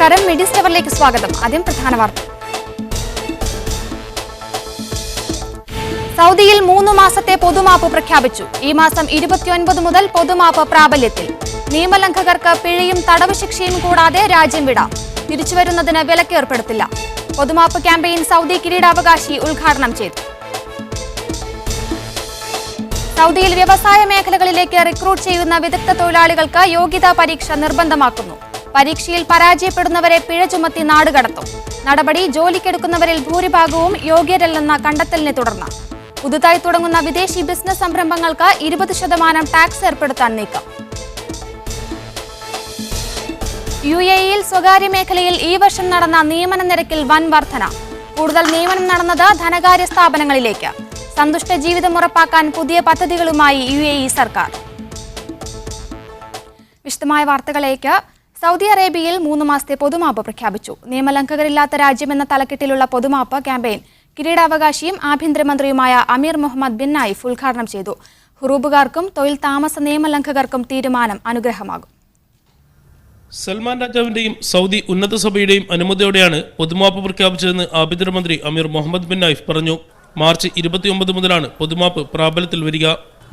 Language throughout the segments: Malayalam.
നമസ്കാരം. മിഡിസ്റ്റ് അവറിലേക്ക് സ്വാഗതം. ആദ്യം പ്രധാന വാർത്ത. സൗദിയിൽ 3 മാസത്തെ പൊതുമാപ്പ് പ്രഖ്യാപിച്ചു. ഈ മാസം 29 മുതൽ പൊതുമാപ്പ് പ്രാബല്യത്തിൽ. നിയമലംഘകർക്ക് പിഴയും തടവ് ശിക്ഷയും കൂടാതെ രാജ്യം വിടാം. തിരിച്ചുവരുന്നതിന് വിലക്ക് ഏർപ്പെടുത്തില്ല. പൊതുമാപ്പ് ക്യാമ്പയിൻ സൗദി കിരീടാവകാശി ഉദ്ഘാടനം ചെയ്തു. സൗദിയിൽ വ്യവസായ മേഖലകളിലേക്ക് റിക്രൂട്ട് ചെയ്യുന്ന വിദഗ്ധ തൊഴിലാളികൾക്ക് യോഗ്യതാ പരീക്ഷ നിർബന്ധമാക്കുന്നു. പരീക്ഷയിൽ പരാജയപ്പെടുന്നവരെ പിഴ ചുമത്തി നാടുകടത്തും. നടപടി ജോലിക്കെടുക്കുന്നവരിൽ ഭൂരിഭാഗവും യോഗ്യരല്ലെന്ന കണ്ടെത്തലിനെ തുടർന്ന്. പുതുതായി തുടങ്ങുന്ന വിദേശി ബിസിനസ് സംരംഭങ്ങൾക്ക് 20% ടാക്സ് ഏർപ്പെടുത്താൻ നീക്കം. UAE-യിൽ സ്വകാര്യ മേഖലയിൽ ഈ വർഷം നടന്ന നിയമന നിരക്കിൽ വൻ വർധന. കൂടുതൽ നിയമനം നടന്നത് ധനകാര്യ സ്ഥാപനങ്ങളിലേക്ക്. സന്തുഷ്ട ജീവിതം ഉറപ്പാക്കാൻ പുതിയ പദ്ധതികളുമായി UAE സർക്കാർ. വിശദമായ വാർത്തകളിലേക്ക്. സൗദി അറേബ്യയിൽ 3 മാസത്തെ പൊതുമാപ്പ് പ്രഖ്യാപിച്ചു. നിയമലംഘകരില്ലാത്ത രാജ്യമെന്ന തലക്കെട്ടിലുള്ള പൊതുമാപ്പ് ക്യാമ്പയിൻ കിരീടാവകാശിയും ആഭ്യന്തരമന്ത്രിയുമായ അമീർ മുഹമ്മദ് ബിൻ നായിഫ് ഉദ്ഘാടനം ചെയ്തു. ഹുറൂബുകാർക്കും തൊഴിൽ താമസ നിയമലംഘകർക്കും തീരുമാനം അനുഗ്രഹമാകും. സൽമാൻ രാജാവിന്റെയും സൗദി ഉന്നത സഭയുടെയും അനുമതിയോടെയാണ് പൊതുമാപ്പ് പ്രഖ്യാപിച്ചതെന്ന് ആഭ്യന്തരമന്ത്രി അമീർ മുഹമ്മദ് ബിൻ നായിഫ് പറഞ്ഞു. മാർച്ച് 29 മുതലാണ് പൊതുമാപ്പ് പ്രാബല്യത്തിൽ വരിക.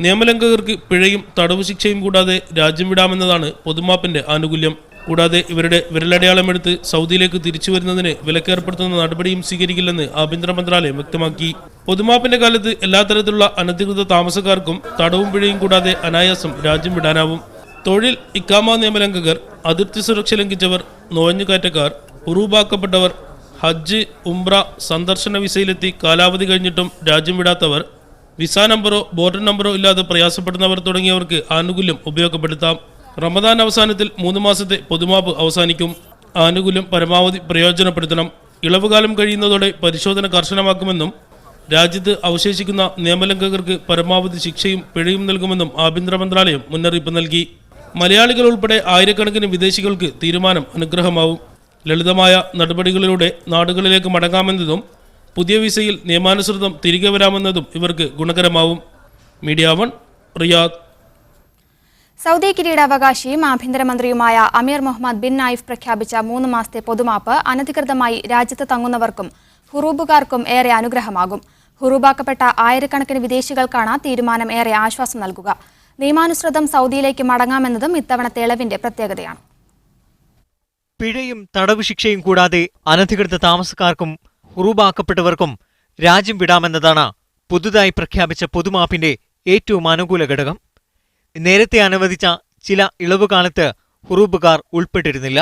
നിയമലംഘകർക്ക് പിഴയും തടവ് ശിക്ഷയും കൂടാതെ രാജ്യം വിടാമെന്നതാണ് പൊതുമാപ്പിന്റെ ആനുകൂല്യം. കൂടാതെ ഇവരുടെ വിരലടയാളമെടുത്ത് സൗദിയിലേക്ക് തിരിച്ചു വരുന്നതിന് വിലക്കേർപ്പെടുത്തുന്ന നടപടിയും സ്വീകരിക്കില്ലെന്ന് ആഭ്യന്തര മന്ത്രാലയം വ്യക്തമാക്കി. പൊതുമാപ്പിന്റെ കാലത്ത് എല്ലാ തരത്തിലുള്ള അനധികൃത താമസക്കാർക്കും തടവും പിഴയും കൂടാതെ അനായാസം രാജ്യം വിടാനാവും. തൊഴിൽ ഇക്കാമ നിയമലംഘകർ, അതിർത്തി സുരക്ഷ ലംഘിച്ചവർ, നുഴഞ്ഞുകയറ്റക്കാർ, ഉറൂബാക്കപ്പെട്ടവർ, ഹജ്ജ്, ഉംറ, സന്ദർശന വിസയിലെത്തി കാലാവധി കഴിഞ്ഞിട്ടും രാജ്യം വിടാത്തവർ, വിസ നമ്പറോ ബോർഡർ നമ്പറോ ഇല്ലാതെ പ്രയാസപ്പെടുന്നവർ തുടങ്ങിയവർക്ക് ആനുകൂല്യം ഉപയോഗപ്പെടുത്താം. റമദാൻ അവസാനത്തിൽ 3 മാസത്തെ പൊതുമാപ്പ് അവസാനിക്കും. ആനുകൂല്യം പരമാവധി പ്രയോജനപ്പെടുത്തണം. ഇളവുകാലം കഴിയുന്നതോടെ പരിശോധന കർശനമാക്കുമെന്നും രാജ്യത്ത് അവശേഷിക്കുന്ന നിയമലംഘകർക്ക് പരമാവധി ശിക്ഷയും പിഴയും നൽകുമെന്നും ആഭ്യന്തര മന്ത്രാലയം മുന്നറിയിപ്പ് നൽകി. മലയാളികൾ ഉൾപ്പെടെ ആയിരക്കണക്കിന് വിദേശികൾക്ക് തീരുമാനം അനുഗ്രഹമാവും. ലളിതമായ നടപടികളിലൂടെ നാടുകളിലേക്ക് മടങ്ങാമെന്നതും പുതിയ വിസയിൽ നിയമാനുസൃതം തിരികെ വരാമെന്നതും ഇവർക്ക് ഗുണകരമാവും. Media 1 Riyadh. സൗദി കിരീടാവകാശിയും ആഭ്യന്തരമന്ത്രിയുമായ അമീർ മുഹമ്മദ് ബിൻ നായിഫ് പ്രഖ്യാപിച്ച 3 മാസത്തെ പൊതുമാപ്പ് അനധികൃതമായി രാജ്യത്ത് തങ്ങുന്നവർക്കും ഹുറൂബുകാർക്കും ഏറെ അനുഗ്രഹമാകും. ഹുറൂബാക്കപ്പെട്ട ആയിരക്കണക്കിന് വിദേശികൾക്കാണ് തീരുമാനം ഏറെ ആശ്വാസം നൽകുക. നിയമാനുസൃതം സൗദിയിലേക്ക് മടങ്ങാമെന്നതും ഇത്തവണത്തെ ഇളവിന്റെ പ്രത്യേകതയാണ്. പിഴയും തടവ് ശിക്ഷയും കൂടാതെ അനധികൃത താമസക്കാർക്കും ഹുറൂബാക്കപ്പെട്ടവർക്കും രാജ്യം വിടാമെന്നതാണ് പുതുതായി പ്രഖ്യാപിച്ച പൊതുമാപ്പിന്റെ ഏറ്റവും അനുകൂല ഘടകം. നേരത്തെ അനുവദിച്ച ചില ഇളവുകാലത്ത് ഹുറൂബുകാർ ഉൾപ്പെട്ടിരുന്നില്ല.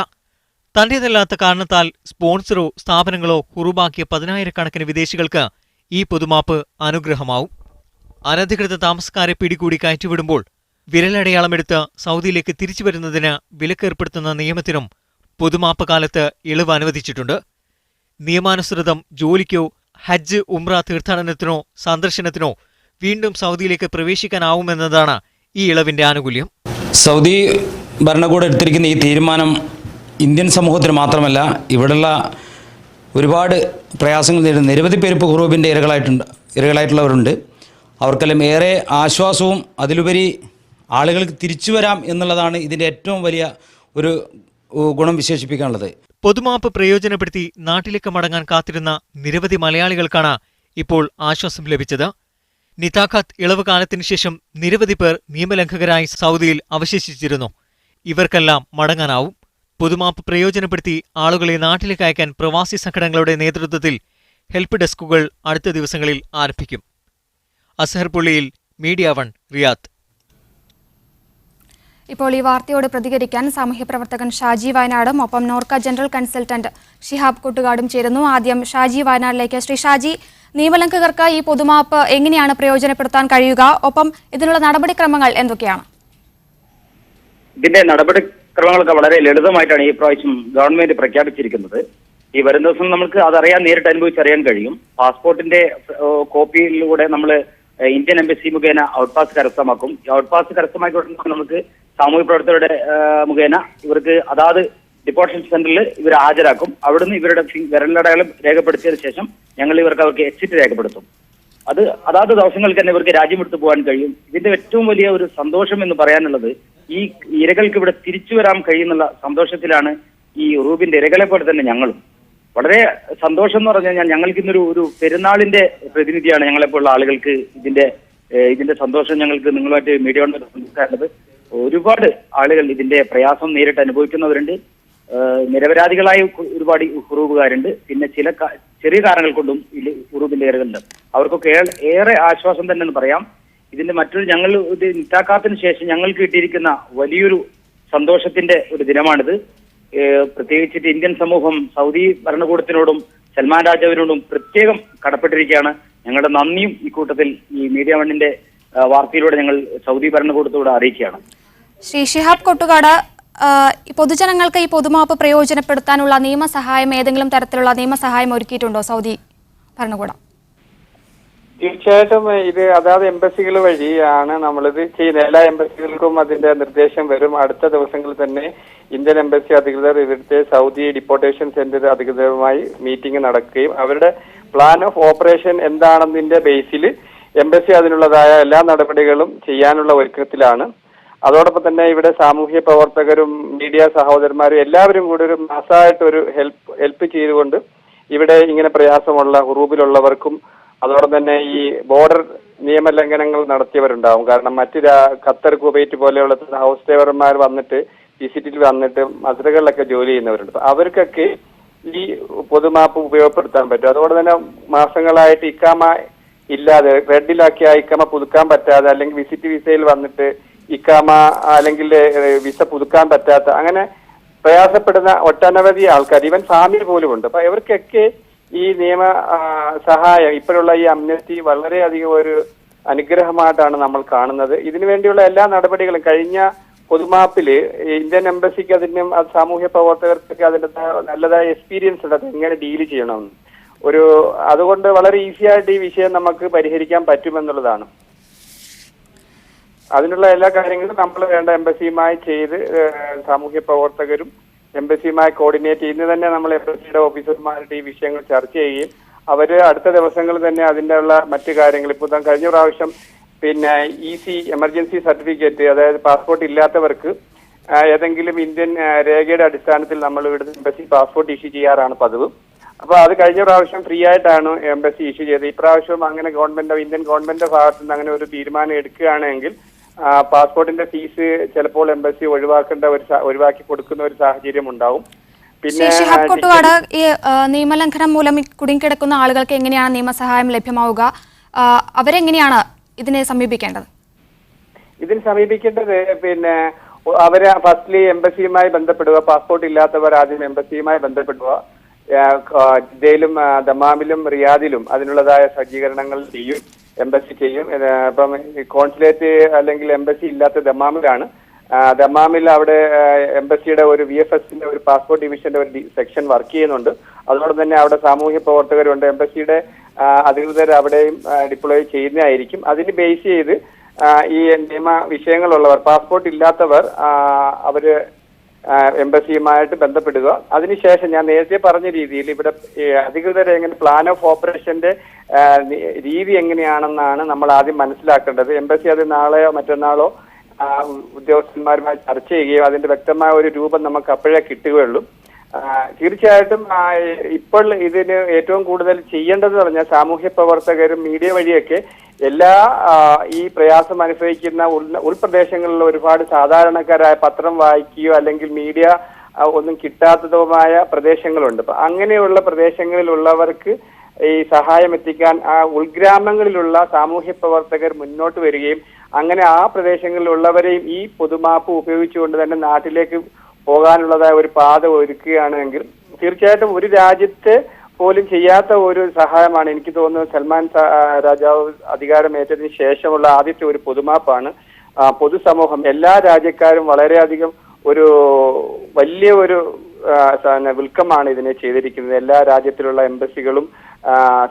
തന്റേതല്ലാത്ത കാരണത്താൽ സ്പോൺസറോ സ്ഥാപനങ്ങളോ ഹുറൂബാക്കിയ 10,000-കണക്കിന് വിദേശികൾക്ക് ഈ പൊതുമാപ്പ് അനുഗ്രഹമാവും. അനധികൃത താമസക്കാരെ പിടികൂടി കയറ്റിവിടുമ്പോൾ വിരലടയാളമെടുത്ത് സൗദിയിലേക്ക് തിരിച്ചുവരുന്നതിന് വിലക്കേർപ്പെടുത്തുന്ന നിയമത്തിനും പൊതുമാപ്പ് കാലത്ത് ഇളവ് അനുവദിച്ചിട്ടുണ്ട്. നിയമാനുസൃതം ജോലിക്കോ ഹജ്ജ്, ഉംറ തീർത്ഥാടനത്തിനോ സന്ദർശനത്തിനോ വീണ്ടും സൗദിയിലേക്ക് പ്രവേശിക്കാനാവുമെന്നതാണ് ഈ ഇളവിന്റെ ആനുകൂല്യം. സൗദി ഭരണകൂടം എടുത്തിരിക്കുന്ന ഈ തീരുമാനം ഇന്ത്യൻ സമൂഹത്തിന് മാത്രമല്ല, ഇവിടെയുള്ള ഒരുപാട് പ്രയാസങ്ങൾ നേരിടുന്ന നിരവധി പേര് ഇപ്പോൾ ഹുറൂബിൻ്റെ ഇരകളായിട്ടുള്ളവരുണ്ട്. അവർക്കെല്ലാം ഏറെ ആശ്വാസവും അതിലുപരി ആളുകൾക്ക് തിരിച്ചു വരാം എന്നുള്ളതാണ് ഇതിൻ്റെ ഏറ്റവും വലിയ ഒരു ഗുണം വിശേഷിപ്പിക്കാനുള്ളത്. പൊതുമാപ്പ് പ്രയോജനപ്പെടുത്തി നാട്ടിലേക്ക് മടങ്ങാൻ കാത്തിരുന്ന നിരവധി മലയാളികൾക്കാണ് ഇപ്പോൾ ആശ്വാസം ലഭിച്ചത്. നിതാഖാത്ത് ഇളവ് കാലത്തിന് ശേഷം നിരവധി പേർ നിയമലംഘകരായി സൗദിയിൽ അവശേഷിച്ചിരുന്നു. ഇവർക്കെല്ലാം മടങ്ങാനാവും. പൊതുമാപ്പ് പ്രയോജനപ്പെടുത്തി ആളുകളെ നാട്ടിലേക്ക് അയക്കാൻ പ്രവാസി സംഘടനകളുടെ നേതൃത്വത്തിൽ ഹെൽപ്പ് ഡെസ്കുകൾ അടുത്ത ദിവസങ്ങളിൽ ആരംഭിക്കും. Azhar Pulliyil, media 1 Riyadh. ഇപ്പോൾ ഈ വാർത്തയോട് പ്രതികരിക്കാൻ സാമൂഹ്യ പ്രവർത്തകൻ ഷാജി വയനാടും ഒപ്പം നോർക്ക ജനറൽ കൺസൾട്ടന്റ് ഷിഹാബ് കൂട്ടുകാടും ചേരുന്നു. ആദ്യം ഷാജി വയനാടിലേക്ക്. ശ്രീ ഷാജി, നിയമലംഘകർക്ക് ഈ പൊതുമാപ്പ് എങ്ങനെയാണ് പ്രയോജനപ്പെടുത്താൻ കഴിയുക? ഒപ്പം ഇതിനുള്ള നടപടിക്രമങ്ങൾ എന്തൊക്കെയാണ്? ഇതിന്റെ നടപടിക്രമങ്ങളൊക്കെ വളരെ ലളിതമായിട്ടാണ് ഈ പ്രാവശ്യം ഗവൺമെന്റ് പ്രഖ്യാപിച്ചിരിക്കുന്നത്. ഈ വരുന്ന ദിവസം നമുക്ക് അതറിയാൻ, നേരിട്ട് അനുഭവിച്ചറിയാൻ കഴിയും. പാസ്പോർട്ടിന്റെ കോപ്പിയിലൂടെ നമ്മൾ ഇന്ത്യൻ എംബസി മുഖേന ഔട്ട് പാസ് കരസ്ഥമാക്കും. ഈ ഔട്ട് പാസ് കരസ്ഥമാക്കി നമുക്ക് സാമൂഹ്യ പ്രവർത്തകരുടെ മുഖേന ഇവർക്ക് അതാത് ഡിപ്പോർട്ടേഷൻ സെന്ററിൽ ഇവർ ഹാജരാക്കും. അവിടുന്ന് ഇവരുടെ വിരലടയാളം രേഖപ്പെടുത്തിയതിനു ശേഷം ഞങ്ങൾ അവർക്ക് എക്സിറ്റ് രേഖപ്പെടുത്തും. അതാത് ദിവസങ്ങൾക്ക് തന്നെ ഇവർക്ക് രാജ്യം വിട്ടു പോകാൻ കഴിയും. ഇതിന്റെ ഏറ്റവും വലിയ ഒരു സന്തോഷം എന്ന് പറയാനുള്ളത് ഈ ഇരകൾക്ക് ഇവിടെ തിരിച്ചു വരാൻ കഴിയുന്നുള്ള സന്തോഷത്തിലാണ് ഈ ഉറൂബിന്റെ ഇരകളെ പോലെ തന്നെ ഞങ്ങളും വളരെ സന്തോഷം എന്ന് പറഞ്ഞു കഴിഞ്ഞാൽ ഞങ്ങൾക്ക് ഇന്നൊരു പെരുന്നാളിന്റെ പ്രതിനിധിയാണ് ഞങ്ങളെപ്പോലുള്ള ആളുകൾക്ക് ഇതിന്റെ സന്തോഷം ഞങ്ങൾക്ക് നിങ്ങളുമായിട്ട് മീഡിയ കൊണ്ട് സംസാരിക്കുന്നത്. ഒരുപാട് ആളുകൾ ഇതിന്റെ പ്രയാസം നേരിട്ട് അനുഭവിക്കുന്നവരുണ്ട്. നിരപരാധികളായ ഒരുപാട് ഹുറൂബുകാരുണ്ട്. പിന്നെ ചില ചെറിയ കാരണങ്ങൾ കൊണ്ടും ഹുറൂബിന്റെ ഇരകളുണ്ട്. അവർക്കൊക്കെ ഏറെ ആശ്വാസം തന്നെ എന്ന് പറയാം. ഇതിന്റെ മറ്റൊരു ഞങ്ങൾ ഇത് നിത്താക്കാത്തിന് ശേഷം ഞങ്ങൾക്ക് കിട്ടിയിരിക്കുന്ന വലിയൊരു സന്തോഷത്തിന്റെ ഒരു ദിനമാണിത്. പ്രത്യേകിച്ചിട്ട് ഇന്ത്യൻ സമൂഹം സൗദി ഭരണകൂടത്തിനോടും സൽമാൻ രാജാവിനോടും പ്രത്യേകം കടപ്പെട്ടിരിക്കുകയാണ്. ഞങ്ങളുടെ നന്ദിയും ഈ കൂട്ടത്തിൽ ഈ മീഡിയ വണ്ണിന്റെ വാർത്തയിലൂടെ ഞങ്ങൾ സൗദി ഭരണകൂടത്തോട് അറിയിക്കുകയാണ്. ശ്രീ ഷിഹാബ് കൊട്ടുകാട്, പൊതുജനങ്ങൾക്ക് ഈ പൊതുമാപ്പ് പ്രയോജനപ്പെടുത്താനുള്ള നിയമസഹായം, ഏതെങ്കിലും തരത്തിലുള്ള നിയമസഹായം ഒരുക്കിയിട്ടുണ്ടോ സൗദി ഭരണകൂടം? തീർച്ചയായിട്ടും ഇത് അതാത് എംബസികൾ വഴിയാണ് നമ്മളിത് ചെയ്യുന്നത്. എല്ലാ എംബസികൾക്കും അതിന്റെ നിർദ്ദേശം വരും. അടുത്ത ദിവസങ്ങളിൽ തന്നെ ഇന്ത്യൻ എംബസി അധികൃതർ ഇവിടുത്തെ സൗദി ഡിപ്പോർട്ടേഷൻ സെന്റർ അധികൃതരുമായി മീറ്റിംഗ് നടക്കുകയും അവരുടെ പ്ലാൻ ഓഫ് ഓപ്പറേഷൻ എന്താണെന്നതിന്റെ ബേസിൽ എംബസി അതിനുള്ളതായ എല്ലാ നടപടികളും ചെയ്യാനുള്ള ഒരുക്കത്തിലാണ്. അതോടൊപ്പം തന്നെ ഇവിടെ സാമൂഹ്യ പ്രവർത്തകരും മീഡിയ സഹോദരന്മാരും എല്ലാവരും കൂടി ഒരു മാസമായിട്ട് ഒരു ഹെൽപ്പ് ചെയ്തുകൊണ്ട് ഇവിടെ ഇങ്ങനെ പ്രയാസമുള്ള ഉറൂബിലുള്ളവർക്കും അതോടൊപ്പം തന്നെ ഈ ബോർഡർ നിയമലംഘനങ്ങൾ നടത്തിയവരുണ്ടാവും. കാരണം മറ്റ് ഖത്തർ, കുവൈറ്റ് പോലെയുള്ള ഹൗസ് ഡ്രൈവർമാർ വന്നിട്ട് വിസിറ്റിൽ വന്നിട്ട് മസ്രകളിലൊക്കെ ജോലി ചെയ്യുന്നവരുണ്ട്. അപ്പൊ അവർക്കൊക്കെ ഈ പൊതുമാപ്പ് ഉപയോഗപ്പെടുത്താൻ പറ്റും. അതുകൊണ്ട് തന്നെ മാസങ്ങളായിട്ട് ഇക്കാമ ഇല്ലാതെ റെഡിലാക്കിയ ഇക്കാമ പുതുക്കാൻ പറ്റാതെ അല്ലെങ്കിൽ വിസിറ്റ് വിസയിൽ വന്നിട്ട് ഇക്കാമ അല്ലെങ്കിൽ വിസ പുതുക്കാൻ പറ്റാത്ത അങ്ങനെ പ്രയാസപ്പെടുന്ന ഒട്ടനവധി ആൾക്കാർ, ഈവൻ ഫാമിലി പോലും ഉണ്ട്. അപ്പൊ ഇവർക്കൊക്കെ ഈ നിയമ സഹായം ഇപ്പോഴുള്ള ഈ അംനസ്റ്റി വളരെയധികം ഒരു അനുഗ്രഹമായിട്ടാണ് നമ്മൾ കാണുന്നത്. ഇതിനു വേണ്ടിയുള്ള എല്ലാ നടപടികളും കഴിഞ്ഞ പൊതുമാപ്പില് ഇന്ത്യൻ എംബസിക്ക് അതിനും സാമൂഹ്യ പ്രവർത്തകർക്കൊക്കെ അതിന്റെ നല്ലതായ എക്സ്പീരിയൻസ് ഉണ്ട് അത് എങ്ങനെ ഡീൽ ചെയ്യണമെന്ന്. അതുകൊണ്ട് വളരെ ഈസി ആയിട്ട് ഈ വിഷയം നമുക്ക് പരിഹരിക്കാൻ പറ്റുമെന്നുള്ളതാണ്. അതിനുള്ള എല്ലാ കാര്യങ്ങളും നമ്മൾ വേണ്ട എംബസിയുമായി ചെയ്ത് സാമൂഹ്യ പ്രവർത്തകരും എംബസിയുമായി കോർഡിനേറ്റ് ഇന്ന് തന്നെ നമ്മൾ എംബസിയുടെ ഓഫീസർമാരുടെ ഈ വിഷയങ്ങൾ ചർച്ച ചെയ്യുകയും അവര് അടുത്ത ദിവസങ്ങളിൽ തന്നെ അതിൻ്റെ ഉള്ള മറ്റു കാര്യങ്ങൾ ഇപ്പോൾ കഴിഞ്ഞ പ്രാവശ്യം പിന്നെ EC എമർജൻസി സർട്ടിഫിക്കറ്റ്, അതായത് പാസ്പോർട്ട് ഇല്ലാത്തവർക്ക് ഏതെങ്കിലും ഇന്ത്യൻ രേഖയുടെ അടിസ്ഥാനത്തിൽ നമ്മൾ ഇവിടുത്തെ എംബസി പാസ്പോർട്ട് ഇഷ്യൂ ചെയ്യാറാണ് പതിവ്. അപ്പൊ അത് കഴിഞ്ഞ പ്രാവശ്യം ഫ്രീ ആയിട്ടാണ് എംബസി ഇഷ്യൂ ചെയ്തത്. ഇപ്രാവശ്യം അങ്ങനെ ഇന്ത്യൻ ഗവൺമെന്റിന്റെ ഭാഗത്ത് നിന്ന് അങ്ങനെ ഒരു തീരുമാനം എടുക്കുകയാണെങ്കിൽ പാസ്പോർട്ടിന്റെ ഫീസ് ചിലപ്പോൾ എംബസി ഒഴിവാക്കി കൊടുക്കുന്ന ഒരു സാഹചര്യം ഉണ്ടാവും. പിന്നെ ഈ നിയമലംഘനം മൂലം കുടുങ്ങിക്കിടക്കുന്ന ആളുകൾക്ക് എങ്ങനെയാണ് നിയമസഹായം ലഭ്യമാവുക? അവരെങ്ങനെയാണ് ഇതിനെ സമീപിക്കേണ്ടത്? ഇതിന് സമീപിക്കേണ്ടത് പിന്നെ അവര് ഫസ്റ്റ്ലി എംബസിയുമായി ബന്ധപ്പെടുക. പാസ്പോർട്ട് ഇല്ലാത്തവർ ആദ്യം എംബസിയുമായി ബന്ധപ്പെടുക. ജിദ്ദയിലും ദമാമിലും റിയാദിലും അതിനുള്ളതായ സജ്ജീകരണങ്ങൾ ചെയ്യും, എംബസി ചെയ്യും. ഇപ്പം കോൺസുലേറ്റ് അല്ലെങ്കിൽ എംബസി ഇല്ലാത്ത ദമാമിലാണ്. ദമാമിൽ അവിടെ എംബസിയുടെ ഒരു VFSന്റെ ഒരു പാസ്പോർട്ട് ഡിവിഷന്റെ ഒരു സെക്ഷൻ വർക്ക് ചെയ്യുന്നുണ്ട്. അതോടൊപ്പം തന്നെ അവിടെ സാമൂഹ്യ പ്രവർത്തകരുണ്ട്. എംബസിയുടെ അധികൃതർ അവിടെയും ഡിപ്ലോയ് ചെയ്യുന്നതായിരിക്കും. അതിന് ബേസ് ചെയ്ത് ഈ നിയമ വിഷയങ്ങളുള്ളവർ, പാസ്പോർട്ട് ഇല്ലാത്തവർ അവര് എംബസിയുമായിട്ട് ബന്ധപ്പെടുക. അതിനുശേഷം ഞാൻ നേരത്തെ പറഞ്ഞ രീതിയിൽ ഇവിടെ അധികൃതർ എങ്ങനെ പ്ലാൻ ഓഫ് ഓപ്പറേഷന്റെ രീതി എങ്ങനെയാണെന്നാണ് നമ്മൾ ആദ്യം മനസ്സിലാക്കേണ്ടത്. എംബസി അത് നാളെയോ മറ്റന്നാളോ ഉദ്യോഗസ്ഥന്മാരുമായി ചർച്ച ചെയ്യുകയും അതിന്റെ വ്യക്തമായ ഒരു രൂപം നമുക്ക് അപ്പോഴേ കിട്ടുകയുള്ളൂ. തീർച്ചയായിട്ടും ഇപ്പോൾ ഇതിന് ഏറ്റവും കൂടുതൽ ചെയ്യേണ്ടതെന്ന് പറഞ്ഞാൽ സാമൂഹ്യ പ്രവർത്തകരും മീഡിയ വഴിയൊക്കെ എല്ലാ ഈ പ്രയാസം അനുഭവിക്കുന്ന ഉൾപ്രദേശങ്ങളിലുള്ള ഒരുപാട് സാധാരണക്കാരായ പത്രം വായിക്കുകയോ അല്ലെങ്കിൽ മീഡിയ ഒന്നും കിട്ടാത്തതുമായ പ്രദേശങ്ങളുണ്ട്. അപ്പൊ അങ്ങനെയുള്ള പ്രദേശങ്ങളിലുള്ളവർക്ക് ഈ സഹായം എത്തിക്കാൻ ആ ഉൾഗ്രാമങ്ങളിലുള്ള സാമൂഹ്യ പ്രവർത്തകർ മുന്നോട്ട് വരികയും അങ്ങനെ ആ പ്രദേശങ്ങളിലുള്ളവരെയും ഈ പൊതുമാപ്പ് ഉപയോഗിച്ചുകൊണ്ട് തന്നെ നാട്ടിലേക്ക് പോകാനുള്ളതായ ഒരു പാത ഒരുക്കുകയാണെങ്കിൽ തീർച്ചയായിട്ടും ഒരു രാജ്യത്തെ പോലും ചെയ്യാത്ത ഒരു സഹായമാണ് എനിക്ക് തോന്നുന്നത്. സൽമാൻ രാജാവ് അധികാരമേറ്റതിന് ശേഷമുള്ള ആദ്യത്തെ ഒരു പൊതുമാപ്പാണ്. പൊതുസമൂഹം എല്ലാ രാജ്യക്കാരും വളരെയധികം ഒരു വലിയ ഒരു വെൽക്കമാണ് ഇതിനെ ചെയ്തിരിക്കുന്നത്. എല്ലാ രാജ്യത്തിലുള്ള എംബസികളും